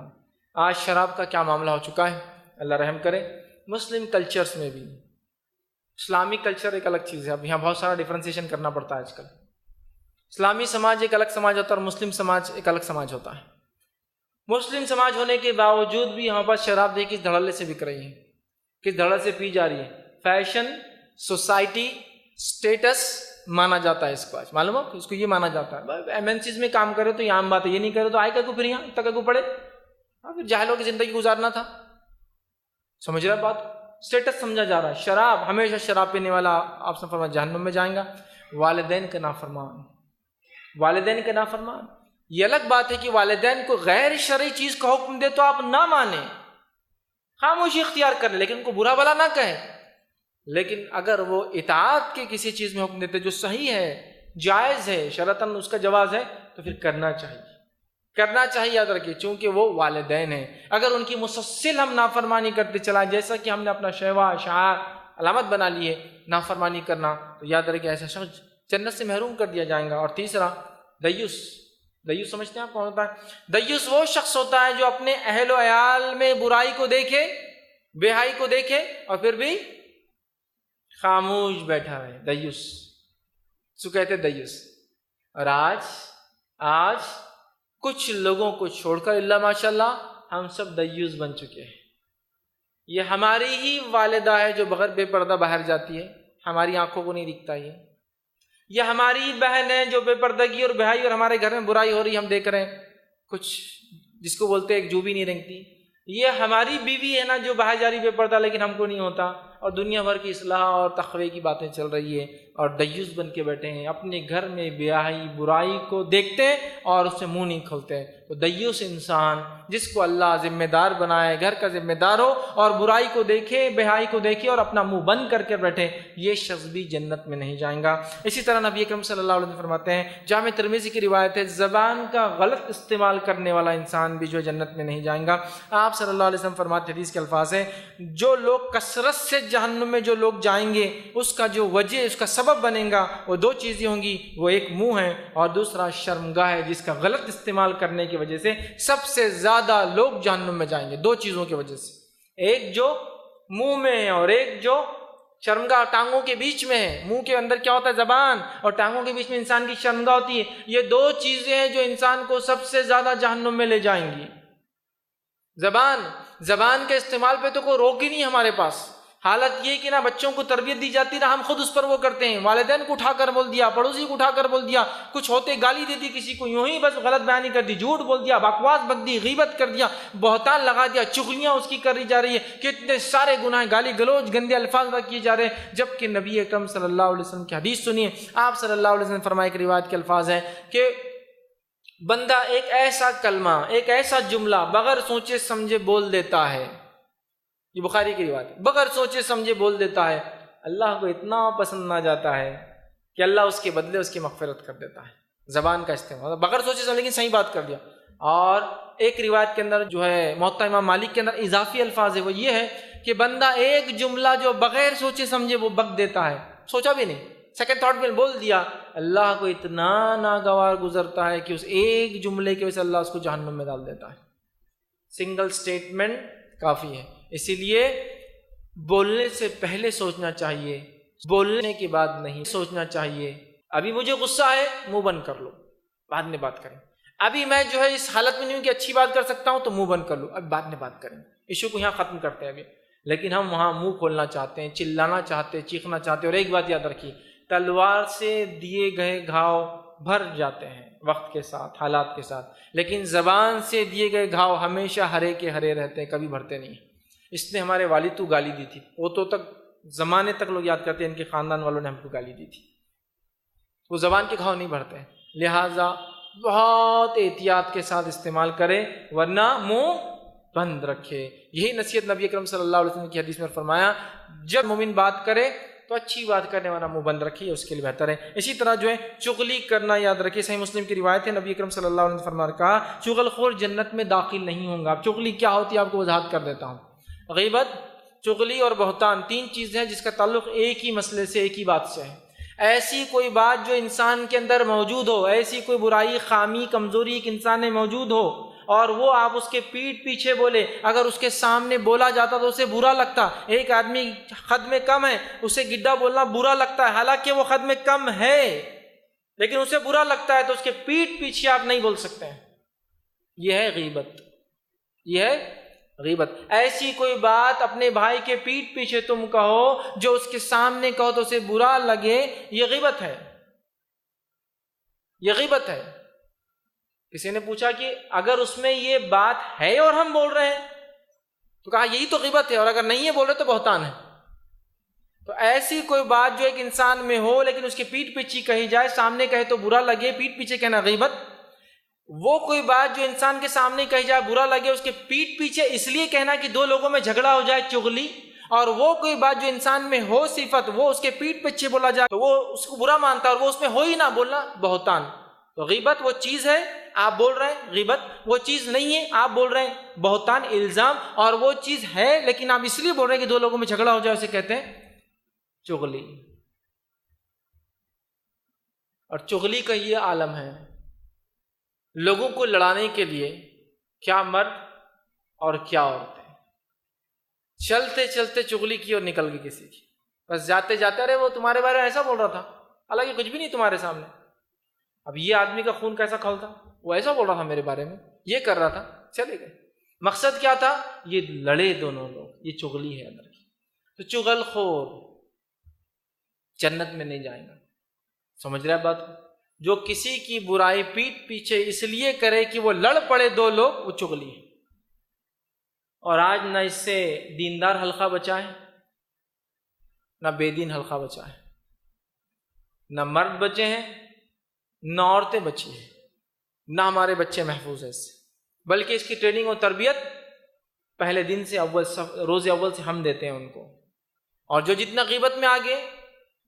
آج شراب کا کیا معاملہ ہو چکا ہے، اللہ رحم کرے۔ مسلم کلچرز میں بھی اسلامی کلچر ایک الگ چیز ہے. اب یہاں بہت سارا ڈفرینسیشن کرنا پڑتا ہے آج کل. اسلامی سماج ایک الگ سماج ہوتا ہے اور مسلم سماج ایک الگ سماج ہوتا ہے. مسلم سماج ہونے کے باوجود بھی یہاں پر شراب دیکھ کس دھڑلے سے بک رہی ہے, کس دھڑلے سے پی جا رہی ہے. فیشن, سوسائٹی, اسٹیٹس مانا جاتا ہے اس کو. آج معلوم ہو اس کو یہ مانا جاتا ہے MNCs میں کام کرے تو یہ عام بات ہے, یہ نہیں کرے تو آئے کا کو پھر یہاں تک کو پڑے, پھر جاہلوں کی زندگی گزارنا تھا. سمجھ رہا بات؟ اسٹیٹس سمجھا جا رہا ہے. شراب, ہمیشہ شراب پینے والا آپ سے فرمایا جہنم میں جائیں گا. والدین کا نافرمان, والدین کا نافرمان. یہ الگ بات ہے کہ والدین کو غیر شرعی چیز کا حکم دے تو آپ نہ مانیں, خاموشی اختیار کر لیں, لیکن ان کو برا بلا نہ کہیں. لیکن اگر وہ اطاعت کے کسی چیز میں حکم دیتے جو صحیح ہے, جائز ہے, شرعاً اس کا جواز ہے, تو پھر کرنا چاہیے, کرنا چاہیے. یاد رکھیے چونکہ وہ والدین ہیں. اگر ان کی مسلسل ہم نافرمانی کرتے چلا, جیسا کہ ہم نے اپنا شعار علامت بنا لی ہے نافرمانی کرنا, تو یاد رکھیے ایسا شخص جنت سے محروم کر دیا جائے گا. اور تیسرا دیوس. دیوس سمجھتے ہیں آپ کون ہوتا ہے؟ دیوس وہ شخص ہوتا ہے جو اپنے اہل و عیال میں برائی کو دیکھے, بے حیائی کو دیکھے اور پھر بھی خاموش بیٹھا رہے. دیوس سو کہتے دیوس. اور آج کچھ لوگوں کو چھوڑ کر اللہ ماشاءاللہ ہم سب دیوس بن چکے ہیں. یہ ہماری ہی والدہ ہے جو بغیر بے پردہ باہر جاتی ہے, ہماری آنکھوں کو نہیں دکھتا. یہ ہماری بہن ہے جو بے پردگی اور بہائی اور ہمارے گھر میں برائی ہو رہی ہم دیکھ رہے ہیں, کچھ جس کو بولتے ہیں ایک جو بھی نہیں رنگتی. یہ ہماری بیوی ہے نا جو باہر جا رہی بے پردہ, لیکن ہم کو نہیں ہوتا, اور دنیا بھر کی اصلاح اور تقوی کی باتیں چل رہی ہے, اور دیوس بن کے بیٹھے ہیں. اپنے گھر میں بیاہی برائی کو دیکھتے ہیں اور اس سے منہ نہیں کھولتے ہیں. تو دیوس انسان جس کو اللہ ذمہ دار بنائے, گھر کا ذمہ دار ہو اور برائی کو دیکھے, بہائی کو دیکھے اور اپنا منہ بند کر کے بیٹھے, یہ شخص بھی جنت میں نہیں جائیں گا. اسی طرح نبی اکرم صلی اللہ علیہ وسلم فرماتے ہیں, جامع ترمذی کی روایت ہے, زبان کا غلط استعمال کرنے والا انسان بھی جو جنت میں نہیں جائیں گا. آپ صلی اللہ علیہ وسلم فرماتے, حدیث کے الفاظ ہیں, جو لوگ کثرت سے جہنم میں جو لوگ جائیں گے اس کا جو وجہ, اس کا سبب بنے گا, وہ دو چیزیں ہوں گی. وہ ایک منہ ہے اور دوسرا شرمگاہ ہے, جس کا غلط استعمال کرنے کی وجہ سے سب سے زیادہ لوگ جہنم میں جائیں گے. دو چیزوں کی وجہ سے, ایک جو منہ میں ہے اور ایک جو شرمگاہ ٹانگوں کے بیچ میں ہے. منہ کے اندر کیا ہوتا ہے؟ زبان, اور ٹانگوں کے بیچ میں انسان کی شرمگاہ ہوتی ہے. یہ دو چیزیں ہیں جو انسان کو سب سے زیادہ جہنم میں لے جائیں گی. زبان کے استعمال پہ تو کوئی روک ہی نہیں ہمارے پاس. حالت یہ کہ نہ بچوں کو تربیت دی جاتی نہ ہم خود اس پر وہ کرتے ہیں. والدین کو اٹھا کر بول دیا, پڑوسی کو اٹھا کر بول دیا, کچھ ہوتے گالی دے دی کسی کو, یوں ہی بس غلط بیانی کر دی, جھوٹ بول دیا, بکواس بک دی, غیبت کر دیا, بہتان لگا دیا, چغلیاں اس کی کری جا رہی ہے, کتنے سارے گناہ, گالی گلوچ, گندے الفاظ کیے جا رہے ہیں. جبکہ نبی اکرم صلی اللہ علیہ وسلم کی حدیث سنیے. آپ صلی اللہ علیہ وسلم فرمائے کہ روایت کے الفاظ ہیں کہ بندہ ایک ایسا کلمہ, ایک ایسا جملہ بغیر سوچے سمجھے بول دیتا ہے, یہ بخاری کی روایت ہے, بغیر سوچے سمجھے بول دیتا ہے, اللہ کو اتنا پسند نہ جاتا ہے کہ اللہ اس کے بدلے اس کی مغفرت کر دیتا ہے. زبان کا استعمال بغیر سوچے سمجھے, لیکن صحیح بات کر دیا. اور ایک روایت کے اندر جو ہے موطا امام مالک کے اندر اضافی الفاظ ہے, وہ یہ ہے کہ بندہ ایک جملہ جو بغیر سوچے سمجھے وہ بک دیتا ہے, سوچا بھی نہیں, سیکنڈ تھاٹ میں بول دیا, اللہ کو اتنا ناگوار گزرتا ہے کہ اس ایک جملے کی وجہ سے اللہ اس کو جہنم میں ڈال دیتا ہے. سنگل سٹیٹمنٹ کافی ہے. اسی لیے بولنے سے پہلے سوچنا چاہیے, بولنے کے بعد نہیں سوچنا چاہیے. ابھی مجھے غصہ ہے, منہ بند کر لو, بعد میں بات کریں. ابھی میں جو ہے اس حالت میں نہیں ہوں کہ اچھی بات کر سکتا ہوں, تو منہ بند کر لو, اب بعد میں بات کریں. ایشو کو یہاں ختم کرتے ہیں ابھی. لیکن ہم وہاں منہ کھولنا چاہتے ہیں, چلانا چاہتے ہیں, چیخنا چاہتے ہیں. اور ایک بات یاد رکھیے, تلوار سے دیے گئے گھاؤ بھر جاتے ہیں وقت کے ساتھ, حالات کے ساتھ, لیکن زبان سے دیے گئے گھاؤ ہمیشہ ہرے کے ہرے رہتے ہیں, کبھی بھرتے نہیں. اس نے ہمارے والد کو گالی دی تھی, وہ تو تک زمانے تک لوگ یاد کرتے ہیں ان کے خاندان والوں نے ہم کو گالی دی تھی. وہ زبان کے گھاؤ نہیں بھرتے ہیں, لہٰذا بہت احتیاط کے ساتھ استعمال کرے, ورنہ منہ بند رکھے. یہی نصیحت نبی اکرم صلی اللہ علیہ وسلم کی حدیث میں فرمایا, جب مومن بات کرے تو اچھی بات کرنے والا منہ بند رکھیے, اس کے لیے بہتر ہے. اسی طرح جو ہے چغلی کرنا یاد رکھیے. صحیح مسلم کی روایت ہے, نبی اکرم صلی اللہ علیہ وسلم نے کہا چغل خور جنت میں داخل نہیں ہوں گا. چغلی کیا ہوتی ہے آپ کو وضاحت کر دیتا ہوں. غیبت, چغلی اور بہتان تین چیزیں ہیں جس کا تعلق ایک ہی مسئلے سے, ایک ہی بات سے ہے. ایسی کوئی بات جو انسان کے اندر موجود ہو, ایسی کوئی برائی, خامی, کمزوری ایک انسان میں موجود ہو اور وہ آپ اس کے پیٹھ پیچھے بولے، اگر اس کے سامنے بولا جاتا تو اسے برا لگتا۔ ایک آدمی خد میں کم ہے، اسے گڈھا بولنا برا لگتا ہے، حالانکہ وہ خد میں کم ہے لیکن اسے برا لگتا ہے، تو اس کے پیٹھ پیچھے آپ نہیں بول سکتے ہیں۔ یہ ہے غیبت، یہ ہے غیبت۔ ایسی کوئی بات اپنے بھائی کے پیٹھ پیچھے تم کہو جو اس کے سامنے کہو تو اسے برا لگے، یہ غیبت ہے، یہ غیبت ہے۔ کسی نے پوچھا کہ اگر اس میں یہ بات ہے اور ہم بول رہے ہیں تو کہا یہی تو غیبت ہے، اور اگر نہیں ہے بول رہے تو بہتان ہے۔ تو ایسی کوئی بات جو ایک انسان میں ہو لیکن اس کے پیٹھ پیچھے کہی جائے، سامنے کہے تو برا لگے، پیٹھ پیچھے کہنا غیبت۔ وہ کوئی بات جو انسان کے سامنے کہی جائے برا لگے، اس کے پیٹھ پیچھے اس لیے کہنا کہ دو لوگوں میں جھگڑا ہو جائے، چغلی۔ اور وہ کوئی بات جو انسان میں ہو صفت، وہ اس کے پیٹھ پیچھے بولا جائے تو وہ اس کو برا مانتا ہے، اور وہ اس میں ہو ہی نہ بولنا بہتان۔ تو غیبت وہ چیز ہے آپ بول رہے ہیں غیبت، وہ چیز نہیں ہے آپ بول رہے ہیں بہتان، الزام۔ اور وہ چیز ہے لیکن آپ اس لیے بول رہے ہیں کہ دو لوگوں میں جھگڑا ہو جائے، اسے کہتے ہیں چغلی۔ اور چغلی کا یہ عالم ہے، لوگوں کو لڑانے کے لیے کیا مرد اور کیا عورتیں، چلتے چلتے چغلی کی اور نکل گئی کسی کی، بس جاتے جاتے ارے وہ تمہارے بارے میں ایسا بول رہا تھا، حالانکہ کچھ بھی نہیں تمہارے سامنے۔ اب یہ آدمی کا خون کیسا کھولتا، وہ ایسا بول رہا تھا میرے بارے میں، یہ کر رہا تھا، چلے گئے۔ مقصد کیا تھا؟ یہ لڑے دونوں لوگ، یہ چغلی ہے اندر کی۔ تو چغل خور جنت میں نہیں جائیں گا۔ سمجھ رہے بات کو؟ جو کسی کی برائی پیٹھ پیچھے اس لیے کرے کہ وہ لڑ پڑے دو لوگ، وہ چغلی ہے۔ اور آج نہ اس سے دیندار حلقہ بچا ہے، نہ بے دین حلقہ بچا ہے، نہ مرد بچے ہیں نہ عورتیں بچی ہیں، نہ ہمارے بچے محفوظ ہیں اس سے، بلکہ اس کی ٹریننگ اور تربیت پہلے دن سے روز اول سے ہم دیتے ہیں ان کو۔ اور جو جتنا غیبت میں آگے،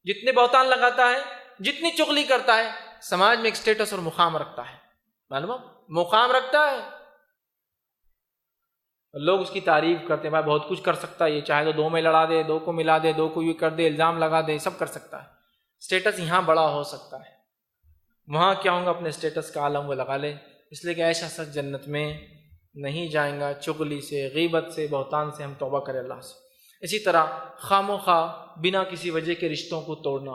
جتنے بہتان لگاتا ہے، جتنی چغلی کرتا ہے، سماج میں ایک سٹیٹس اور مقام رکھتا ہے، معلوم مقام رکھتا ہے، لوگ اس کی تعریف کرتے ہیں، بھائی بہت کچھ کر سکتا ہے یہ، چاہے تو دو میں لڑا دے، دو کو ملا دے، دو کو یہ کر دے، الزام لگا دے، سب کر سکتا ہے۔ سٹیٹس یہاں بڑا ہو سکتا ہے، وہاں کیا ہوں گا اپنے سٹیٹس کا عالم وہ لگا لے، اس لیے کہ ایسا سچ جنت میں نہیں جائیں گا۔ چغلی سے، غیبت سے، بہتان سے ہم توبہ کریں اللہ سے۔ اسی طرح خام و خواہ بنا کسی وجہ کے رشتوں کو توڑنا،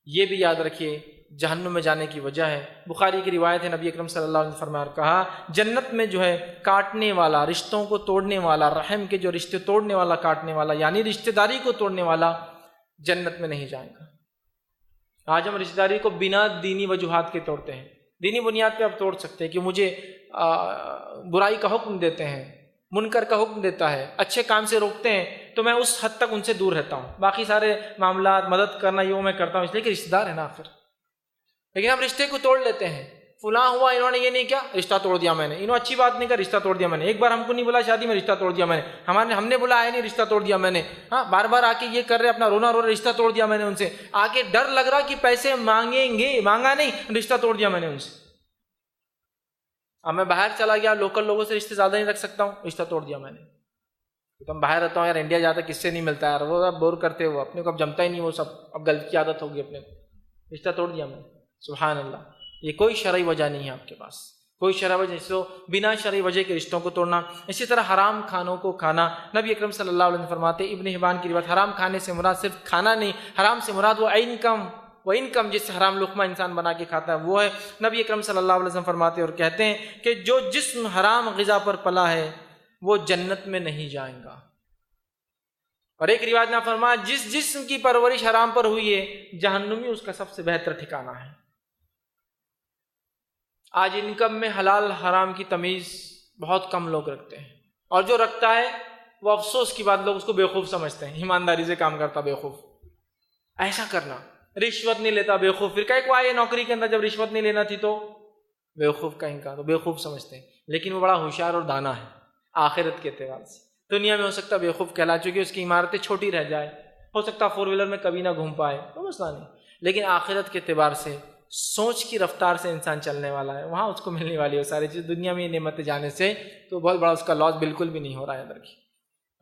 یہ بھی یاد رکھیے جہنم میں جانے کی وجہ ہے۔ بخاری کی روایت ہے، نبی اکرم صلی اللہ علیہ وسلم نے فرمایا اور کہا، جنت میں جو ہے کاٹنے والا، رشتوں کو توڑنے والا، رحم کے جو رشتے توڑنے والا، کاٹنے والا، یعنی رشتہ داری کو توڑنے والا جنت میں نہیں جائے گا۔ آج ہم رشتہ داری کو بنا دینی وجوہات کے توڑتے ہیں۔ دینی بنیاد پہ آپ توڑ سکتے ہیں کہ مجھے برائی کا حکم دیتے ہیں، منکر کا حکم دیتا ہے، اچھے کام سے روکتے ہیں، تو میں اس حد تک ان سے دور رہتا ہوں، باقی سارے معاملات مدد کرنا یہ میں کرتا ہوں، اس لیے کہ رشتہ دار ہے نا آخر۔ لیکن ہم رشتے کو توڑ لیتے ہیں، فلاں ہوا، انہوں نے یہ نہیں کیا، رشتہ توڑ دیا میں نے، انہوں اچھی بات نہیں کر، رشتہ توڑ دیا میں نے، ایک بار ہم کو نہیں بلا شادی میں، رشتہ توڑ دیا میں نے، ہم نے بلایا نہیں، رشتہ توڑ دیا میں نے، ہاں بار بار آ کے یہ کر رہے، اپنا رونا رو رہے، رشتہ توڑ دیا میں نے ان سے، آگے ڈر لگ رہا کہ پیسے مانگیں گے، مانگا نہیں، رشتہ توڑ دیا میں نے ان سے۔ اب میں باہر چلا گیا، لوکل لوگوں سے رشتے زیادہ نہیں رکھ سکتا ہوں، رشتہ توڑ دیا میں نے۔ تو ہم باہر رہتا ہوں یار، انڈیا جاتا کس سے نہیں ملتا یار، وہ اب بور کرتے ہو، اپنے کو اب جمتا ہی نہیں وہ سب، اب غلط کی عادت ہوگی اپنے کو، رشتہ توڑ دیا میں نے۔ سبحان اللہ، یہ کوئی شرعی وجہ نہیں ہے آپ کے پاس، کوئی شرعی وجہ، اس کو بنا شرعی وجہ کے رشتوں کو توڑنا۔ اسی طرح حرام کھانوں کو کھانا، نبی اکرم صلی اللہ علیہ وسلم فرماتے، ابن حبان کی روایت، حرام کھانے سے مراد صرف کھانا نہیں، حرام سے مراد وہ انکم جس سے حرام لقمہ انسان بنا کے کھاتا ہے وہ ہے۔ نبی اکرم صلی اللہ علیہ وسلم فرماتے اور کہتے ہیں کہ جو جسم حرام غذا پر پلا ہے وہ جنت میں نہیں جائے گا۔ اور ایک روایت میں فرمایا، جس جسم کی پرورش حرام پر ہوئی ہے جہنمی اس کا سب سے بہتر ٹھکانہ ہے۔ آج انکم میں حلال حرام کی تمیز بہت کم لوگ رکھتے ہیں، اور جو رکھتا ہے وہ افسوس کی بات، لوگ اس کو بیوقوف سمجھتے ہیں، ایمانداری سے کام کرتا بیوقوف۔ ایسا کرنا، رشوت نہیں لیتا بیوقوف، پھر کہیں کو آئے نوکری کے اندر جب رشوت نہیں لینا تھی تو بیوقوف کہیں کا، تو بیوقوف سمجھتے ہیں، لیکن وہ بڑا ہوشیار اور دانا ہے آخرت کے اعتبار سے۔ دنیا میں ہو سکتا ہے بیوقوف کہلا، چونکہ اس کی عمارتیں چھوٹی رہ جائے، ہو سکتا ہے 4 ویلر میں کبھی نہ گھوم پائے، کوئی مسئلہ نہیں، لیکن آخرت کے اعتبار سے سوچ کی رفتار سے انسان چلنے والا ہے، وہاں اس کو ملنے والی ہے ساری چیز، دنیا میں یہ نعمتیں جانے سے تو بہت بڑا اس کا لاس بالکل بھی نہیں ہو رہا ہے اندر کی۔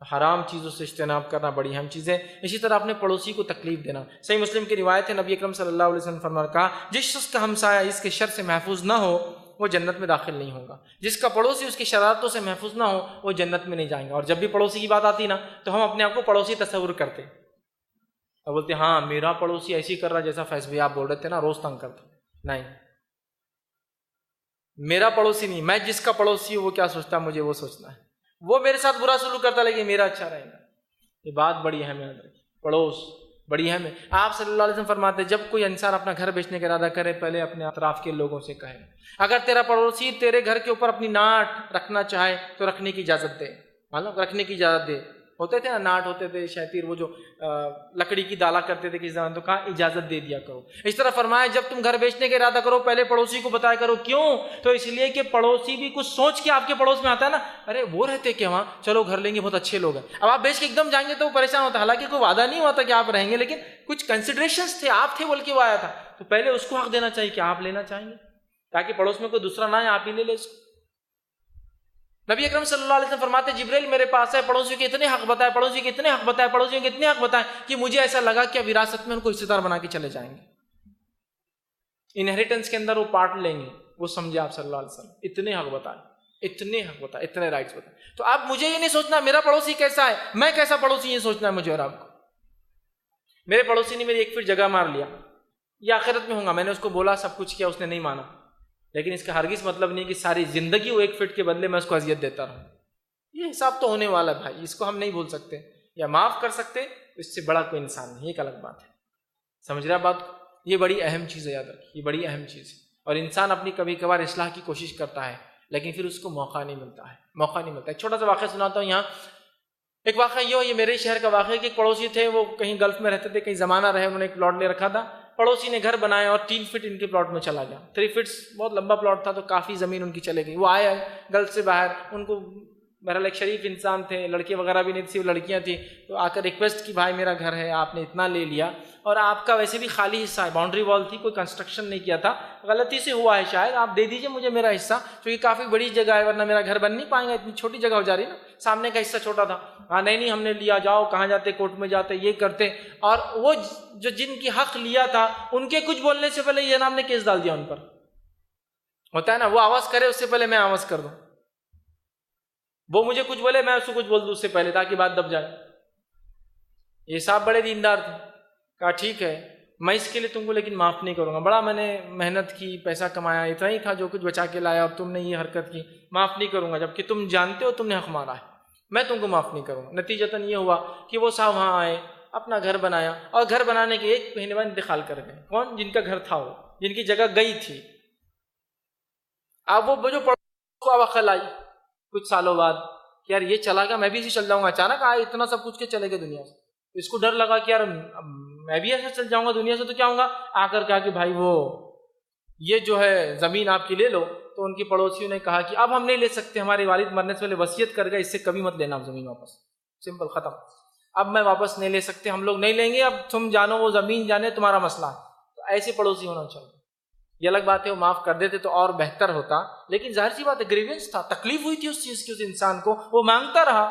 حرام چیزوں سے اجتناب کرنا بڑی اہم چیز ہے۔ اسی طرح اپنے پڑوسی کو تکلیف دینا، صحیح مسلم کی روایت ہے، نبی اکرم صلی اللہ علیہ وسلم فرمایا، کہا، جس شخص کا ہمسایہ اس کے شر سے محفوظ نہ ہو وہ جنت میں داخل نہیں ہوگا. جس کا پڑوسی اس کی شرارتوں سے محفوظ نہ ہو وہ جنت میں نہیں جائیں گا. اور جب بھی پڑوسی کی بات آتی نا تو ہم اپنے آپ کو پڑوسی تصور کرتے اور بولتے ہاں میرا پڑوسی ایسی کر رہا جیسا فیض بھائی آپ بول رہے تھے نا روز تنگ کرتا. نہیں، میرا پڑوسی نہیں، میں جس کا پڑوسی ہوں وہ کیا سوچتا ہے مجھے وہ سوچنا ہے. وہ میرے ساتھ برا سلوک کرتا لیکن میرا اچھا رہے گا. یہ بات بڑی اہم ہے، پڑوس بڑی اہم ہے. آپ صلی اللہ علیہ وسلم فرماتے ہیں جب کوئی انسان اپنا گھر بیچنے کا ارادہ کرے پہلے اپنے اطراف کے لوگوں سے کہے. اگر تیرا پڑوسی تیرے گھر کے اوپر اپنی ناٹ رکھنا چاہے تو رکھنے کی اجازت دے. معلوم رکھنے کی اجازت دے. ہوتے تھے نا ناٹ ہوتے تھے شیطیر وہ جو لکڑی کی ڈالا کرتے تھے کسی زمان تو کہا اجازت دے دیا کرو. اس طرح فرمایا جب تم گھر بیچنے کا ارادہ کرو پہلے پڑوسی کو بتایا کرو. کیوں؟ تو اس لیے کہ پڑوسی بھی کچھ سوچ کے آپ کے پڑوس میں آتا ہے نا، ارے وہ رہتے کہ وہاں چلو گھر لیں گے بہت اچھے لوگ ہیں. اب آپ بیچ کے ایک دم جائیں گے تو وہ پریشان ہوتا ہے. حالانکہ کوئی وعدہ نہیں ہوتا کہ آپ رہیں گے لیکن کچھ کنسیڈریشنز تھے، آپ تھے بول کے وہ آیا تھا. تو پہلے اس کو حق دینا چاہیے کہ آپ لینا چاہیں گے تاکہ پڑوس میں کوئی دوسرا نہ ہے آپ ہی لے لے اس کو. نبی اکرم صلی اللہ علیہ وسلم فرماتے جبریل میرے پاس ہے، پڑوسیوں کے اتنے حق بتائے، پڑوسیوں کے اتنے حق بتائے، پڑوسیوں کے اتنے حق بتائے کہ مجھے ایسا لگا کہ اب وراثت میں ان کو حصے دار بنا کے چلے جائیں گے. انہیریٹنس کے اندر وہ پارٹ لیں گے. وہ سمجھے آپ صلی اللہ علیہ وسلم اتنے حق بتائے، اتنے حق بتائے، اتنے رائٹس بتائے. تو اب مجھے یہ نہیں سوچنا میرا پڑوسی کیسا ہے، میں کیسا پڑوسی، یہ سوچنا ہے مجھے اور آپ کو. میرے پڑوسی نے میری 1 فٹ جگہ مار لیا، یہ آخرت میں ہوں گا. میں نے اس کو بولا سب کچھ کیا، اس نے نہیں مانا، لیکن اس کا ہرگز مطلب نہیں کہ ساری زندگی وہ 1 فٹ کے بدلے میں اس کو اذیت دیتا رہوں. یہ حساب تو ہونے والا ہے بھائی، اس کو ہم نہیں بھول سکتے یا معاف کر سکتے. اس سے بڑا کوئی انسان نہیں، ایک الگ بات ہے. سمجھ رہا بات کو؟ یہ بڑی اہم چیز ہے، یاد رکھیے یہ بڑی اہم چیز ہے. اور انسان اپنی کبھی کبھار اصلاح کی کوشش کرتا ہے لیکن پھر اس کو موقع نہیں ملتا ہے، موقع نہیں ملتا ہے. ایک چھوٹا سا واقعہ سناتا ہوں. یہاں ایک واقعہ یہ میرے شہر کا واقعہ کہ ایک پڑوسی تھے، وہ کہیں گلف میں رہتے تھے، کہیں زمانہ رہے، انہوں نے ایک پلاٹ لے رکھا تھا. پڑوسی نے گھر بنایا اور 3 فٹ ان کے پلاٹ میں چلا گیا. 3 فٹ بہت لمبا پلاٹ تھا تو کافی زمین ان کی چلے گئی. وہ آئے گلف سے باہر، ان کو بہرحال ایک شریف انسان تھے، لڑکے وغیرہ بھی نہیں تھی، وہ لڑکیاں تھیں. تو آ کر ریکویسٹ کی بھائی میرا گھر ہے، آپ نے اتنا لے لیا اور آپ کا ویسے بھی خالی حصہ ہے، باؤنڈری وال تھی، کوئی کنسٹرکشن نہیں کیا تھا، غلطی سے ہوا ہے شاید، آپ دے دیجئے مجھے میرا حصہ کیونکہ کافی بڑی جگہ ہے ورنہ میرا گھر بن نہیں پائے گا، اتنی چھوٹی جگہ ہو جا رہی ہے نا، سامنے کا حصہ چھوٹا تھا. ہاں نہیں ہم نے لیا، جاؤ کہاں جاتے، کورٹ میں جاتے، یہ کرتے. اور وہ جو جن کی حق لیا تھا ان کے کچھ بولنے سے پہلے یہ نام نے کیس ڈال دیا ان پر. ہوتا ہے نا، وہ آواز کرے اس سے پہلے میں آواز کر دوں، وہ مجھے کچھ بولے میں اس کو کچھ بول دوں اس سے پہلے تاکہ بات دب جائے. یہ صاحب بڑے دیندار تھے. کہا ٹھیک ہے میں اس کے لیے تم کو لیکن معاف نہیں کروں گا، بڑا میں نے محنت کی، پیسہ کمایا، اتنا ہی تھا جو کچھ بچا کے لایا اور تم نے یہ حرکت کی، معاف نہیں کروں گا جبکہ تم جانتے ہو تم نے حق مارا ہے، میں تم کو معاف نہیں کروں گا. نتیجتاً یہ ہوا کہ وہ صاحب وہاں آئے، اپنا گھر بنایا اور گھر بنانے کے 1 مہینے بعد انتقال کر گئے. کون؟ جن کا گھر تھا، وہ جن کی جگہ گئی تھی. اب وہ جو پڑوس عقل آئی کچھ سالوں بعد کہ یار یہ چلا گیا میں بھی اسی چل جاؤں گا. اچانک آئے اتنا سب کچھ کے چلے گئے دنیا سے. اس کو ڈر لگا کہ یار میں بھی ایسے چل جاؤں گا دنیا سے تو کیا ہوں گا. آ کر کہا کہ بھائی وہ یہ جو ہے زمین آپ کی لے لو. تو ان کی پڑوسیوں نے کہا کہ اب ہم نہیں لے سکتے، ہمارے والد مرنے سے پہلے وصیت کر گئے، اس سے کبھی مت لینا آپ زمین واپس، سمپل ختم. اب میں واپس نہیں لے سکتے، ہم لوگ نہیں لیں گے، اب تم جانو وہ زمین جانے تمہارا مسئلہ ہے. تو ایسے پڑوسی ہونا چاہیے. یہ الگ بات ہے وہ معاف کر دیتے تو اور بہتر ہوتا، لیکن ظاہر سی بات ہے گریوینس تھا، تکلیف ہوئی تھی اس چیز کی، اس انسان کو وہ مانگتا رہا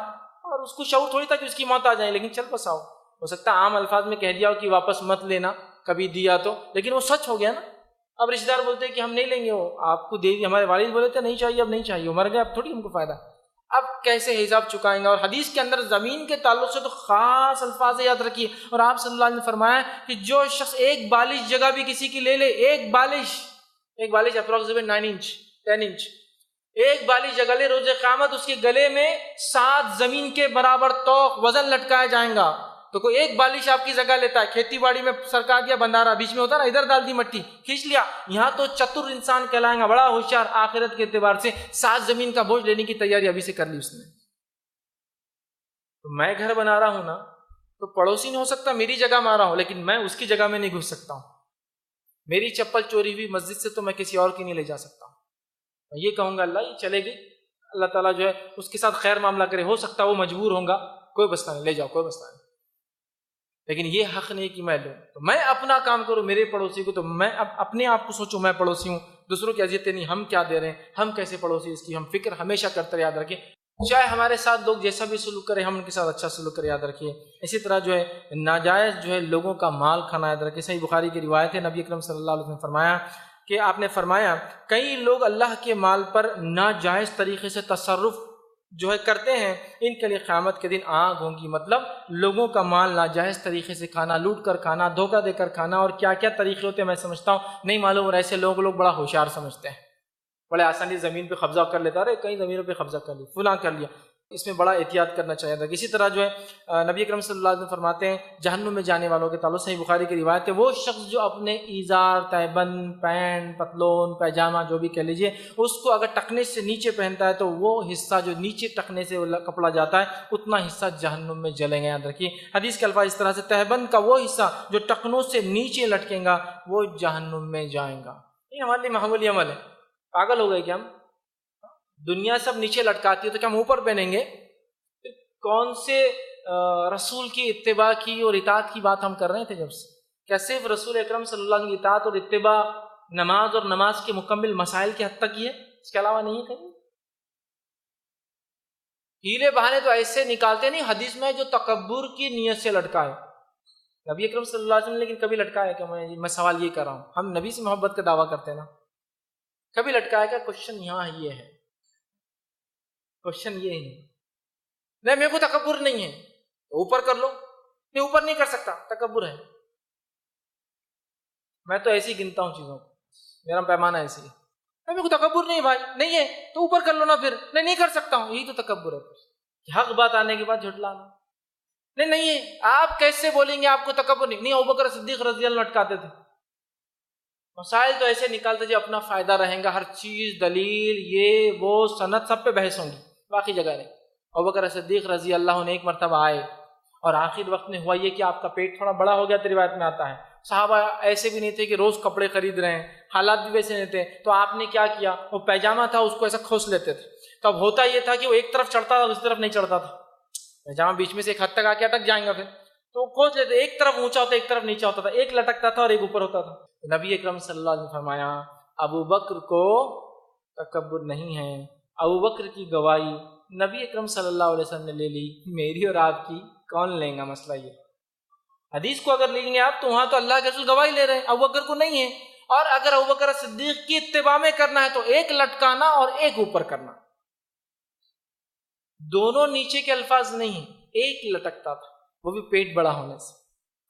اور اس کو شعور تھوڑی تھا کہ اس کی موت آ جائے. لیکن چل بس آؤ، ہو سکتا ہے عام الفاظ میں کہہ دیا ہو کہ واپس مت لینا کبھی دیا تو، لیکن وہ سچ ہو گیا نا. اب رشتہ دار بولتے ہیں کہ ہم نہیں لیں گے، وہ آپ کو دے دیا، ہمارے والد بولے تھے نہیں چاہیے، اب نہیں چاہیے، وہ مر گئے، اب تھوڑی ہم کو فائدہ. اب کیسے حساب چکائیں گے؟ اور حدیث کے اندر زمین کے تعلق سے تو خاص الفاظ یاد رکھیے. اور آپ صلی اللہ علیہ وسلم نے فرمایا کہ جو شخص 1 بالش جگہ بھی کسی کی لے لے، 1 بالش اپروکسیمیٹ 9 انچ 10 انچ، 1 بالش جگہ لے، روز قیامت اس کے گلے میں 7 زمین کے برابر توق وزن لٹکایا جائیں گا. تو کوئی 1 بالش آپ کی جگہ لیتا ہے، کھیتی باڑی میں سرکا دیا بندارا، بیچ میں ہوتا نا، ادھر ڈال دی مٹی، کھینچ لیا، یہاں تو چتر انسان کہلائیں گا، بڑا ہوشیار. آخرت کے اعتبار سے 7 زمین کا بوجھ لینے کی تیاری ابھی سے کر لی اس نے. تو میں گھر بنا رہا ہوں نا، تو پڑوسی نہیں ہو سکتا میری جگہ مارا ہوں، لیکن میں اس کی جگہ میں نہیں گھس سکتا ہوں. میری چپل چوری ہوئی مسجد سے تو میں کسی اور کی نہیں لے جا سکتا ہوں. میں یہ کہوں گا اللہ یہ چلے گئی، اللہ تعالیٰ جو ہے اس کے ساتھ خیر معاملہ کرے، ہو سکتا وہ مجبور ہوں گا، کوئی مسئلہ نہیں، لے جاؤ کوئی مسئلہ نہیں. لیکن یہ حق نہیں کہ میں لوں. تو میں اپنا کام کروں میرے پڑوسی کو، تو میں اپنے آپ کو سوچوں میں پڑوسی ہوں، دوسروں کی اذیتیں نہیں، ہم کیا دے رہے ہیں، ہم کیسے پڑوسی، اس کی ہم فکر ہمیشہ کرتے یاد رکھیں. چاہے ہمارے ساتھ لوگ جیسا بھی سلوک کریں، ہم ان کے ساتھ اچھا سلوک کریں، یاد رکھیے. اسی طرح جو ہے ناجائز جو ہے لوگوں کا مال کھانا، یاد رکھیے. صحیح بخاری کی روایت ہے، نبی اکرم صلی اللہ علیہ وسلم نے فرمایا کہ آپ نے فرمایا کئی لوگ اللہ کے مال پر ناجائز طریقے سے تصرف جو ہے کرتے ہیں، ان کے لیے قیامت کے دن آگ ہوں گی۔ مطلب لوگوں کا مال ناجائز طریقے سے کھانا، لوٹ کر کھانا، دھوکہ دے کر کھانا، اور کیا کیا طریقے ہوتے ہیں میں سمجھتا ہوں نہیں معلوم، اور ایسے لوگ بڑا ہوشیار سمجھتے ہیں، بڑے آسانی زمین پہ قبضہ کر لیتا ہے، کئی زمینوں پہ قبضہ کر لیا، فلاں کر لیا۔ اس میں بڑا احتیاط کرنا چاہیے تھا۔ اسی طرح جو ہے نبی اکرم صلی اللہ علیہ وسلم فرماتے ہیں جہنم میں جانے والوں کے تعلق صحیح بخاری کی روایت ہے، وہ شخص جو اپنے ایزار، تہبند، پینٹ، پتلون، پیجامہ جو بھی کہہ لیجیے، اس کو اگر ٹخنے سے نیچے پہنتا ہے تو وہ حصہ جو نیچے ٹخنے سے کپڑا جاتا ہے اتنا حصہ جہنم میں جلیں گے۔ یاد رکھیے حدیث کے الفاظ اس طرح سے، تہبند کا وہ حصہ جو ٹخنوں سے نیچے لٹکیں گا وہ جہنم میں جائیں گا۔ یہ ہمارے لیے معمولی عمل ہے، پاگل ہو گئے کہ ہم؟ دنیا سب نیچے لٹکاتی ہے تو کیا ہم اوپر پہنیں گے؟ کون سے رسول کی اتباع کی اور اطاعت کی بات ہم کر رہے تھے جب سے؟ کیا صرف رسول اکرم صلی اللہ علیہ وسلم کی اطاعت اور اتباع نماز اور نماز کے مکمل مسائل کے حد تک ہی ہے، اس کے علاوہ نہیں ہے کہیں؟ ہیلے بہانے تو ایسے نکالتے نہیں، حدیث میں جو تکبر کی نیت سے لٹکائے نبی اکرم صلی اللہ علیہ وسلم، لیکن کبھی لٹکایا کہ میں سوال یہ کر رہا ہوں، ہم نبی سے محبت کا دعویٰ کرتے ہیں نا، کبھی لٹکایا کا کوشچن یہاں یہ ہے، کوشچن یہ ہے نہیں میرے کو تکبر نہیں ہے تو اوپر کر لو، نہیں اوپر نہیں کر سکتا تکبر ہے۔ میں تو ایسے ہی گنتا ہوں چیزوں کو، میرا پیمانہ ایسے ہی، میرے کو تکبر نہیں بھائی، نہیں ہے تو اوپر کر لو نا، پھر نہیں کر سکتا ہوں، یہی تو تکبر ہے، حق بات آنے کے بعد جھٹلانا۔ نہیں ہے، آپ کیسے بولیں گے آپ کو تکبر نہیں؟ ابوبکر صدیق رضی اللہ عنہ لٹکاتے تھے، مسائل تو ایسے نکالتے جو اپنا فائدہ رہیں گا، ہر چیز دلیل یہ وہ سند سب پہ بحث ہوں گی، باقی جگہ نہیں۔ ابوبکر صدیق رضی اللہ عنہ ایک مرتبہ آئے اور آخر وقت میں ہوا یہ کہ آپ کا پیٹ تھوڑا بڑا ہو گیا، تو روایت میں آتا ہے صحابہ ایسے بھی نہیں تھے کہ روز کپڑے خرید رہے ہیں، حالات بھی ویسے نہیں تھے، تو آپ نے کیا کیا، وہ پیجامہ تھا اس کو ایسا کھوس لیتے تھے، تو اب ہوتا یہ تھا کہ وہ ایک طرف چڑھتا تھا دوسری طرف نہیں چڑھتا تھا، پیجامہ بیچ میں سے ایک حد تک آ کے اٹک جائیں گا، پھر تو وہ کھوس لیتے، ایک طرف اونچا ہوتا ایک طرف نیچا ہوتا تھا، ایک لٹکتا تھا اور ایک اوپر ہوتا تھا۔ نبی اکرم صلی اللہ علیہ وسلم فرمایا ابو بکر کو تکبر نہیں ہے، ابو بکر کی گواہی نبی اکرم صلی اللہ علیہ وسلم نے لے لی، میری اور آپ کی کون لیں گا؟ مسئلہ یہ حدیث کو اگر لیں گے آپ تو وہاں تو اللہ کے رسول گواہی لے رہے ہیں، ابو بکر کو نہیں ہے، اور اگر ابو بکر صدیق کی اتباع میں کرنا ہے تو ایک لٹکانا اور ایک اوپر کرنا، دونوں نیچے کے الفاظ نہیں، ایک لٹکتا تھا وہ بھی پیٹ بڑا ہونے سے۔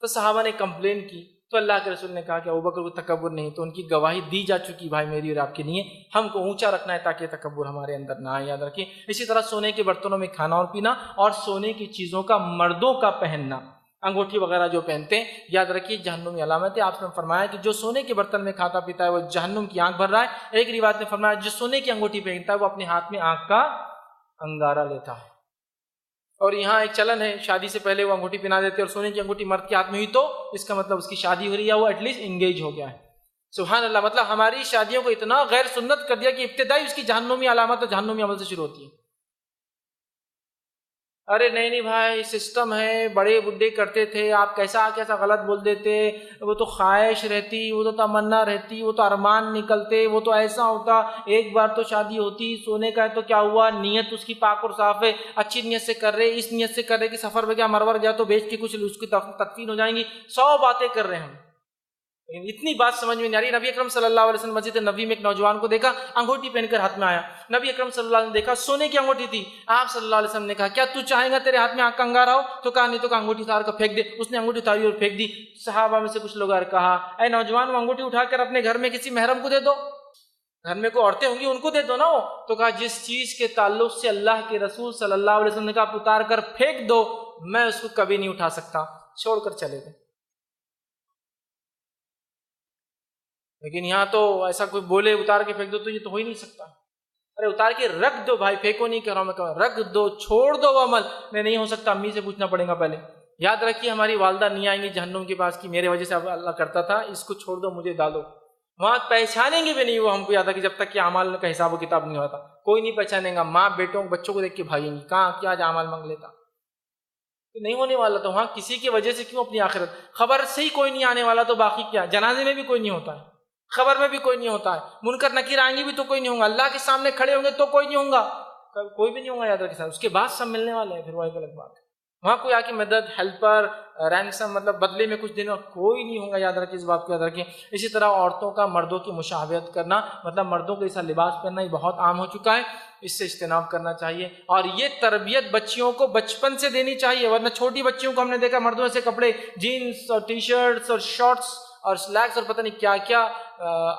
تو صحابہ نے کمپلین کی تو اللہ کے رسول نے کہا کہ ابوبکر کو تکبر نہیں، تو ان کی گواہی دی جا چکی، بھائی میری اور آپ کی نہیں ہے، ہم کو اونچا رکھنا ہے تاکہ تکبر ہمارے اندر نہ آئے، یاد رکھیں۔ اسی طرح سونے کے برتنوں میں کھانا اور پینا، اور سونے کی چیزوں کا مردوں کا پہننا، انگوٹھی وغیرہ جو پہنتے ہیں، یاد رکھیے جہنمی علامت ہے۔ آپ نے فرمایا کہ جو سونے کے برتن میں کھاتا پیتا ہے وہ جہنم کی آنکھ بھر رہا ہے۔ ایک روایت میں فرمایا جو سونے کی انگوٹھی پہنتا ہے وہ اپنے ہاتھ میں آنکھ کا انگارہ لیتا ہے۔ اور یہاں ایک چلن ہے، شادی سے پہلے وہ انگوٹھی پہنا دیتے اور سونے کی انگوٹھی مرد کے ہاتھ میں ہوئی تو اس کا مطلب اس کی شادی ہو رہی ہے، وہ ایٹ لیسٹ انگیج ہو گیا ہے۔ سبحان اللہ، مطلب ہماری شادیوں کو اتنا غیر سنت کر دیا کہ ابتدائی اس کی جہنمی علامت اور جہنمی عمل سے شروع ہوتی ہے۔ ارے نہیں بھائی سسٹم ہے، بڑے بڈھے کرتے تھے، آپ کیسا غلط بول دیتے، وہ تو خواہش رہتی، وہ تو تمنا رہتی، وہ تو ارمان نکلتے، وہ تو ایسا ہوتا، ایک بار تو شادی ہوتی، سونے کا ہے تو کیا ہوا، نیت اس کی پاک اور صاف ہے، اچھی نیت سے کر رہے، اس نیت سے کر رہے کہ سفر میں گیا مرور گیا تو بیچ کے کچھ اس کی تدفین ہو جائیں گی، 100 باتیں کر رہے ہیں ہم، اتنی بات سمجھ میں نہیں آ رہی۔ نبی اکرم صلی اللہ علیہ وسلم مسجد نبوی میں ایک نوجوان کو دیکھا انگوٹھی پہن کر ہاتھ میں آیا، نبی اکرم صلی اللہ علیہ وسلم نے دیکھا سونے کی انگوٹھی تھی، آپ صلی اللہ علیہ وسلم نے کہا کیا تو چاہیں گا تیرے ہاتھ میں آنکھ کا انگارہ ہو؟ تو کہا نہیں، تو کہا انگوٹھی اتار کر پھینک دے، اس نے انگوٹھی اتاری اور پھینک دی۔ صحابہ میں سے کچھ لوگ کہا اے نوجوان وہ انگوٹھی اٹھا کر اپنے گھر میں کسی محرم کو دے دو، گھر میں کوئی عورتیں ہوں گی ان کو دے دو نا وہ۔ تو کہا جس چیز کے تعلق سے اللہ کے رسول صلی اللہ علیہ وسلم نے کہا اتار کر پھینک دو، میں اس کو کبھی نہیں اٹھا سکتا، چھوڑ کر چلے گئے۔ لیکن یہاں تو ایسا کوئی بولے اتار کے پھینک دو تو یہ تو ہو ہی نہیں سکتا۔ ارے اتار کے رکھ دو بھائی، پھینکو نہیں کر رہا ہوں میں، کہا رکھ دو، چھوڑ دو وہ عمل۔ نہیں ہو سکتا، امی سے پوچھنا پڑے گا پہلے۔ یاد رکھیے ہماری والدہ نہیں آئیں گی جہنم کے پاس کی میرے وجہ سے اب اللہ کرتا تھا، اس کو چھوڑ دو مجھے ڈالو، وہاں پہچانیں گے بھی نہیں وہ ہم کو، یاد رکھیے جب تک کہ اعمال کا حساب و کتاب نہیں ہوتا کوئی نہیں پہچانیں گا، ماں بیٹوں بچوں کو دیکھ کے بھاگیں گی، کہاں کیا آج اعمال مانگ لیتا، نہیں ہونے والا تو وہاں کسی کی وجہ سے کیوں اپنی آخرت، خبر سے ہی کوئی نہیں آنے والا تو باقی کیا، جنازے میں بھی کوئی نہیں ہوتا ہے، خبر میں بھی کوئی نہیں ہوتا ہے، منکر نکیر آئیں گے بھی تو کوئی نہیں ہوگا، اللہ کے سامنے کھڑے ہوں گے تو کوئی نہیں ہوگا، کوئی بھی نہیں ہوگا، یاد رکھیے اس کے بعد سب ملنے والے ہیں، پھر وہ ایک الگ بات ہے۔ وہاں کوئی آ کے مدد، ہیلپر، رینسم مطلب بدلے میں کچھ دینا کوئی نہیں ہوگا، یاد رکھیں اس بات کو یاد رکھیں۔ اسی طرح عورتوں کا مردوں کی مشابہت کرنا، مطلب مردوں کو ایسا لباس پہننا یہ بہت عام ہو چکا ہے، اس سے اجتناب کرنا چاہیے۔ اور یہ تربیت بچیوں کو بچپن سے دینی چاہیے، ورنہ چھوٹی بچیوں کو ہم نے دیکھا مردوں سے کپڑے جینس اور ٹی شرٹس اور شارٹس اور سلیکس اور پتہ نہیں کیا کیا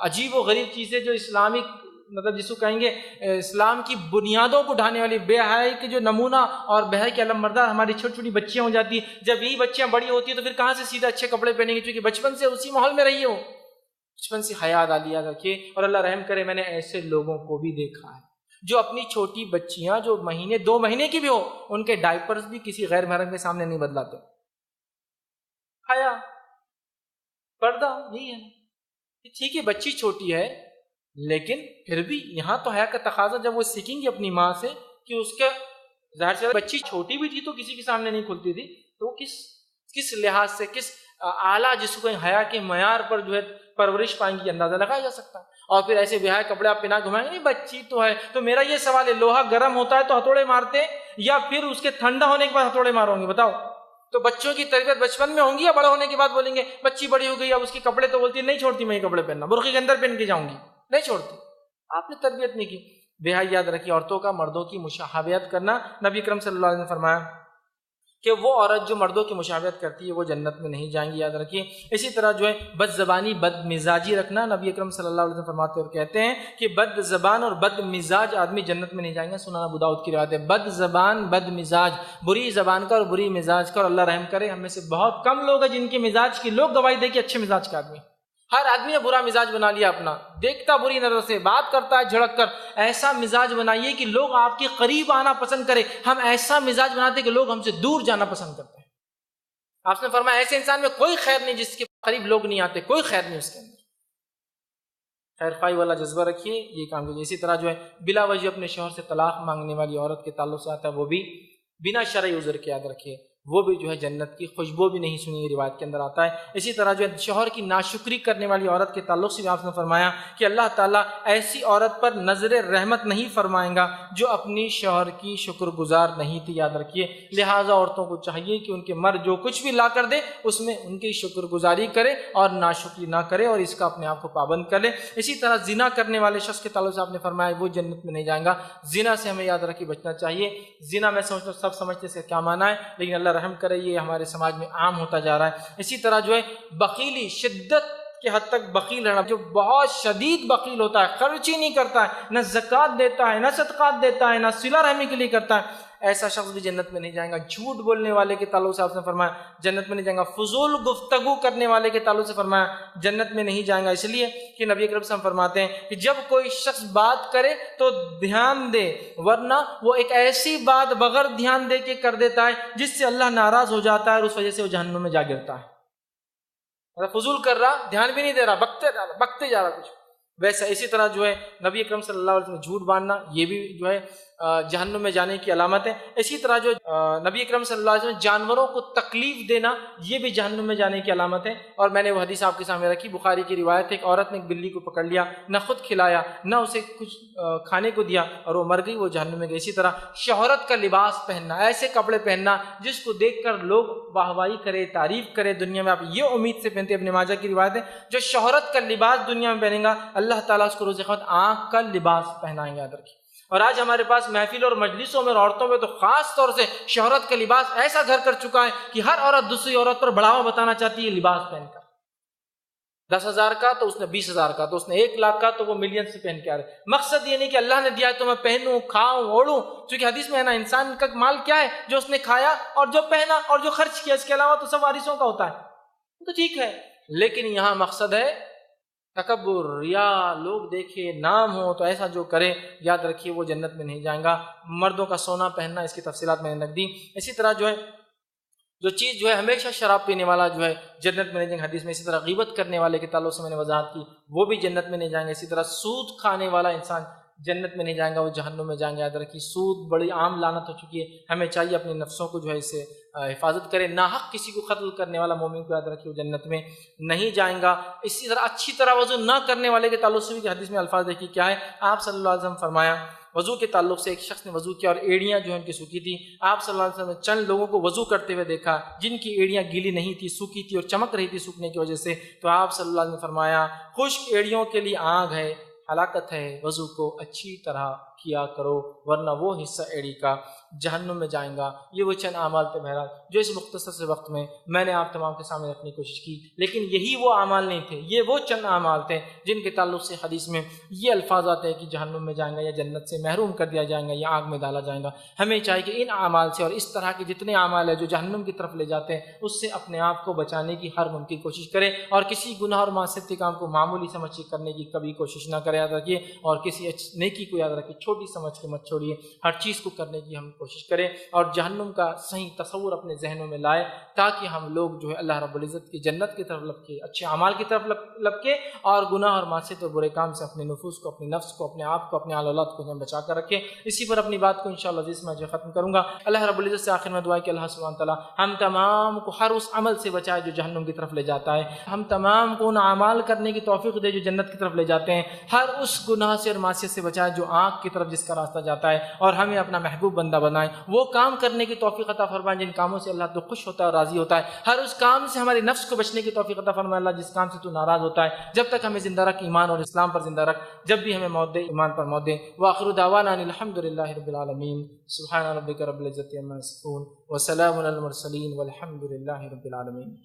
عجیب و غریب چیزیں جو اسلامک مطلب جس کو کہیں گے اسلام کی بنیادوں کو ڈھانے والی بے حیائی کے جو نمونہ اور بے حیائی کے علم بردار ہماری چھوٹی چھوٹی بچیاں ہو جاتی ہیں۔ جب یہی بچیاں بڑی ہوتی ہیں تو پھر کہاں سے سیدھا اچھے کپڑے پہنیں گے، کیونکہ بچپن سے اسی ماحول میں رہی ہے، وہ بچپن سے حیا ڈالی رکھیے۔ اور اللہ رحم کرے، میں نے ایسے لوگوں کو بھی دیکھا ہے جو اپنی چھوٹی بچیاں جو مہینے 2 مہینے کی بھی ہو ان کے ڈائپرز بھی کسی غیر محرم کے سامنے نہیں بدلاتے۔ حیا، پردہ، یہی ہے ٹھیک ہے، بچی چھوٹی ہے لیکن پھر بھی یہاں تو حیا کا تقاضا جب وہ سیکھیں گی اپنی ماں سے کہ اس کا ظاہر سے بچی چھوٹی بھی تھی تو کسی کے سامنے نہیں کھلتی تھی، تو کس لحاظ سے کس اعلیٰ جس کو حیا کے معیار پر جو ہے پرورش پائیں گی اندازہ لگایا جا سکتا ہے۔ اور پھر ایسے بے حیا کپڑے آپ پہنا گھمائیں گے، نہیں بچی تو ہے۔ تو میرا یہ سوال ہے، لوہا گرم ہوتا ہے تو ہتھوڑے مارتے یا پھر اس کے ٹھنڈا ہونے کے بعد ہتھوڑے ماروں گے؟ بتاؤ۔ تو بچوں کی تربیت بچپن میں ہوں گی یا بڑے ہونے کے بعد بولیں گے بچی بڑی ہو گئی اب اس کے کپڑے تو بولتی ہے نہیں چھوڑتی میں یہ کپڑے پہننا، برقعے کے اندر پہن کے جاؤں گی، نہیں چھوڑتی۔ آپ نے تربیت نہیں کی۔ بے حیا یاد رکھیے، عورتوں کا مردوں کی مشابہت کرنا، نبی اکرم صلی اللہ علیہ وسلم نے فرمایا کہ وہ عورت جو مردوں کی مشابہت کرتی ہے وہ جنت میں نہیں جائیں گی، یاد رکھیے۔ اسی طرح جو ہے بد زبانی بد مزاجی رکھنا، نبی اکرم صلی اللہ علیہ وسلم فرماتے اور کہتے ہیں کہ بد زبان اور بد مزاج آدمی جنت میں نہیں جائیں گے۔ سنن ابو داؤد کی روایت ہے، بد زبان بد مزاج، بری زبان کا اور بری مزاج کا۔ اور اللہ رحم کرے ہم میں سے بہت کم لوگ ہیں جن کے مزاج کی لوگ گواہی دے کہ اچھے مزاج کا آدمی۔ ہر آدمی نے برا مزاج بنا لیا اپنا، دیکھتا بری نظر سے، بات کرتا ہے جھڑک کر۔ ایسا مزاج بنائیے کہ لوگ آپ کے قریب آنا پسند کرے۔ ہم ایسا مزاج بناتے کہ لوگ ہم سے دور جانا پسند کرتے ہیں۔ آپ نے فرمایا ایسے انسان میں کوئی خیر نہیں جس کے قریب لوگ نہیں آتے، کوئی خیر نہیں اس کے اندر۔ خیر خواہی والا جذبہ رکھیے، یہ کام کیجیے۔ اسی طرح جو ہے بلا وجہ اپنے شوہر سے طلاق مانگنے والی عورت کے تعلق سے آتا ہے، وہ بھی بنا شرعی عذر کے، یاد رکھیے، وہ بھی جو ہے جنت کی خوشبو بھی نہیں سنی، روایت کے اندر آتا ہے۔ اسی طرح جو ہے شوہر کی ناشکری کرنے والی عورت کے تعلق سے بھی آپ نے فرمایا کہ اللہ تعالیٰ ایسی عورت پر نظر رحمت نہیں فرمائیں گا جو اپنی شوہر کی شکر گزار نہیں تھی، یاد رکھیے۔ لہٰذا عورتوں کو چاہیے کہ ان کے مرد جو کچھ بھی لا کر دے اس میں ان کی شکر گزاری کرے اور ناشکری نہ کرے اور اس کا اپنے آپ کو پابند کر لے۔ اسی طرح زنا کرنے والے شخص کے تعلق سے آپ نے فرمایا وہ جنت میں نہیں جائیں گا۔ زنا سے ہمیں یاد رکھیے بچنا چاہیے۔ زنا میں سمجھتا ہوں سب سمجھتے اس کا کیا معنی ہے، لیکن اللہ رحم کرے یہ ہمارے سماج میں عام ہوتا جا رہا ہے۔ اسی طرح جو ہے بخیلی، شدت کے حد تک بخیل رہنا، جو بہت شدید بخیل ہوتا ہے، خرچ ہی نہیں کرتا ہے، نہ زکوٰۃ دیتا ہے، نہ صدقات دیتا ہے، نہ صلہ رحمی کے لیے کرتا ہے، ایسا شخص بھی جنت میں نہیں جائے گا۔ جھوٹ بولنے والے کے تعلق سے آپ نے فرمایا جنت میں نہیں جائیں گا۔ فضول گفتگو کرنے والے کے تعلق سے فرمایا جنت میں نہیں جائیں گا، اس لیے کہ نبی اکرم صلی اللہ علیہ وسلم فرماتے ہیں کہ جب کوئی شخص بات کرے تو دھیان دے، ورنہ وہ ایک ایسی بات بغیر دھیان دے کے کر دیتا ہے جس سے اللہ ناراض ہو جاتا ہے اور اس وجہ سے وہ جہنم میں جا گرتا ہے۔ فضول کر رہا، دھیان بھی نہیں دے رہا، بکتے جا رہا کچھ ویسا۔ اسی طرح جو ہے نبی اکرم صلی اللہ علیہ وسلم جھوٹ باندھنا، یہ بھی جو ہے جہنم میں جانے کی علامت ہے۔ اسی طرح جو نبی اکرم صلی اللہ علیہ وسلم جانوروں کو تکلیف دینا، یہ بھی جہنم میں جانے کی علامت ہے۔ اور میں نے وہ حدیث آپ کے سامنے رکھی، بخاری کی روایت ہے، ایک عورت نے ایک بلی کو پکڑ لیا، نہ خود کھلایا نہ اسے کچھ کھانے کو دیا اور وہ مر گئی، وہ جہنم میں گئی۔ اسی طرح شہرت کا لباس پہننا، ایسے کپڑے پہننا جس کو دیکھ کر لوگ واہواہی کرے، تعریف کرے دنیا میں، آپ یہ امید سے پہنتے۔ ابن ماجہ کی روایت ہے جو شہرت کا لباس دنیا میں پہنے گا اللہ تعالیٰ اس کو روز قیامت آنکھ کا لباس پہنائیں گے، یاد رکھیے۔ اور آج ہمارے پاس محفل اور مجلسوں میں اور عورتوں میں تو خاص طور سے شہرت کا لباس ایسا گھر کر چکا ہے کہ ہر عورت دوسری عورت پر بڑھاوا بتانا چاہتی ہے لباس پہن کر۔ 10,000 کا تو اس نے 20,000 کا، تو اس نے 1,00,000 کا تو وہ ملین سے پہن کے آ رہے۔ مقصد یہ نہیں کہ اللہ نے دیا ہے تو میں پہنوں، کھاؤں، اوڑھوں، کیونکہ حدیث میں ہے نا انسان کا مال کیا ہے، جو اس نے کھایا اور جو پہنا اور جو خرچ کیا، اس کے علاوہ تو سب وارثوں کا ہوتا ہے، تو ٹھیک ہے۔ لیکن یہاں مقصد ہے تکبر، ریا، لوگ دیکھے، نام ہو، تو ایسا جو کرے یاد رکھیے وہ جنت میں نہیں جائیں گا۔ مردوں کا سونا پہننا، اس کی تفصیلات میں نے رکھ دی۔ اسی طرح جو ہے جو چیز جو ہے ہمیشہ شراب پینے والا جو ہے جنت میں نہیں جائیں گے، حدیث میں۔ اسی طرح غیبت کرنے والے کے تعلق سے میں نے وضاحت کی، وہ بھی جنت میں نہیں جائیں گے۔ اسی طرح سود کھانے والا انسان جنت میں نہیں جائیں گا، وہ جہنم میں جائیں گے، یاد رکھیے۔ سود بڑی عام لعنت ہو چکی ہے، ہمیں چاہیے اپنے نفسوں کو جو ہے اس سے حفاظت کرے۔ ناحق کسی کو قتل کرنے والا مومن کو یاد رکھیے وہ جنت میں نہیں جائیں گا۔ اسی طرح اچھی طرح وضو نہ کرنے والے کے تعلق سے بھی حدیث میں الفاظ دیکھیے کیا ہے، آپ صلی اللہ علیہ وسلم فرمایا وضو کے تعلق سے ایک شخص نے وضو کیا اور ایڑیاں جو ہیں ان کی سوکھی تھی. آپ صلی اللہ علیہ وسلم نے چند لوگوں کو وضو کرتے ہوئے دیکھا جن کی ایڑیاں گیلی نہیں تھی، سوکھی تھی اور چمک رہی تھی سوکھنے کی وجہ سے. تو آپ صلی اللہ علیہ وسلم نے فرمایا خشک ایڑیوں کے لیے آگ ہے، ہلاکت ہے، وضو کو اچھی طرح کیا کرو ورنہ وہ حصہ ایڑی کا جہنم میں جائیں گا. یہ وہ چند اعمال تھے بہرحال جو اس مختصر سے وقت میں نے آپ تمام کے سامنے رکھنے کی کوشش کی، لیکن یہی وہ اعمال نہیں تھے، یہ وہ چند اعمال تھے جن کے تعلق سے حدیث میں یہ الفاظ آتے ہیں کہ جہنم میں جائیں گا یا جنت سے محروم کر دیا جائیں گا یا آگ میں ڈالا جائیں گا. ہمیں چاہیے کہ ان اعمال سے اور اس طرح کے جتنے اعمال ہیں جو جہنم کی طرف لے جاتے ہیں اس سے اپنے آپ کو بچانے کی ہر ممکن کوشش کریں، اور کسی گناہ اور معصیت کے کام کو معمولی سمجھ کے کرنے کی کبھی کوشش نہ کریں. یاد رکھیے، اور کسی نیکی کو یاد رکھیے، چھوٹی سمجھ کے مت چھوڑیے، ہر چیز کو کرنے کی ہم کوشش کریں اور جہنم کا صحیح تصور اپنے ذہنوں میں لائے تاکہ ہم لوگ جو ہے اللہ رب العزت کی جنت کی طرف لپکے، اچھے اعمال کی طرف لپکے اور گناہ اور معصیت اور برے کام سے اپنے نفوس کو، اپنے نفس کو، اپنے آپ کو، اپنے آل اولاد کو ہم بچا کر رکھیں. اسی پر اپنی بات کو انشاءاللہ عزیز میں جو ختم کروں گا. اللہ رب العزت سے آخر میں دعا ہے کہ اللہ سبحانہ تعالیٰ ہم تمام کو ہر اس عمل سے بچائے جو جہنم کی طرف لے جاتا ہے، ہم تمام کو ان اعمال کرنے کی توفیق دے جو جنت کی طرف لے جاتے ہیں، ہر اس گناہ سے اور معصیت سے بچائے جو آنکھ کی طرف جس کا راستہ جاتا ہے، اور ہمیں اپنا محبوب بندہ بنائے، وہ کام کرنے کی توفیق عطا فرمائے جن کاموں سے اللہ تو خوش ہوتا ہے اور راضی ہوتا ہے، ہر اس کام سے ہمارے نفس کو بچنے کی توفیق عطا فرمائے اللہ جس کام سے تو ناراض ہوتا ہے. جب تک ہمیں زندہ رکھ ایمان اور اسلام پر زندہ رکھ، جب بھی ہمیں موت دے ایمان پر موت دے. وآخر دعوانا ان الحمد للہ رب العالمین. سبحان ربک رب العزت عما یصفون وسلام علی المرسلین والحمد للہ رب العالمین.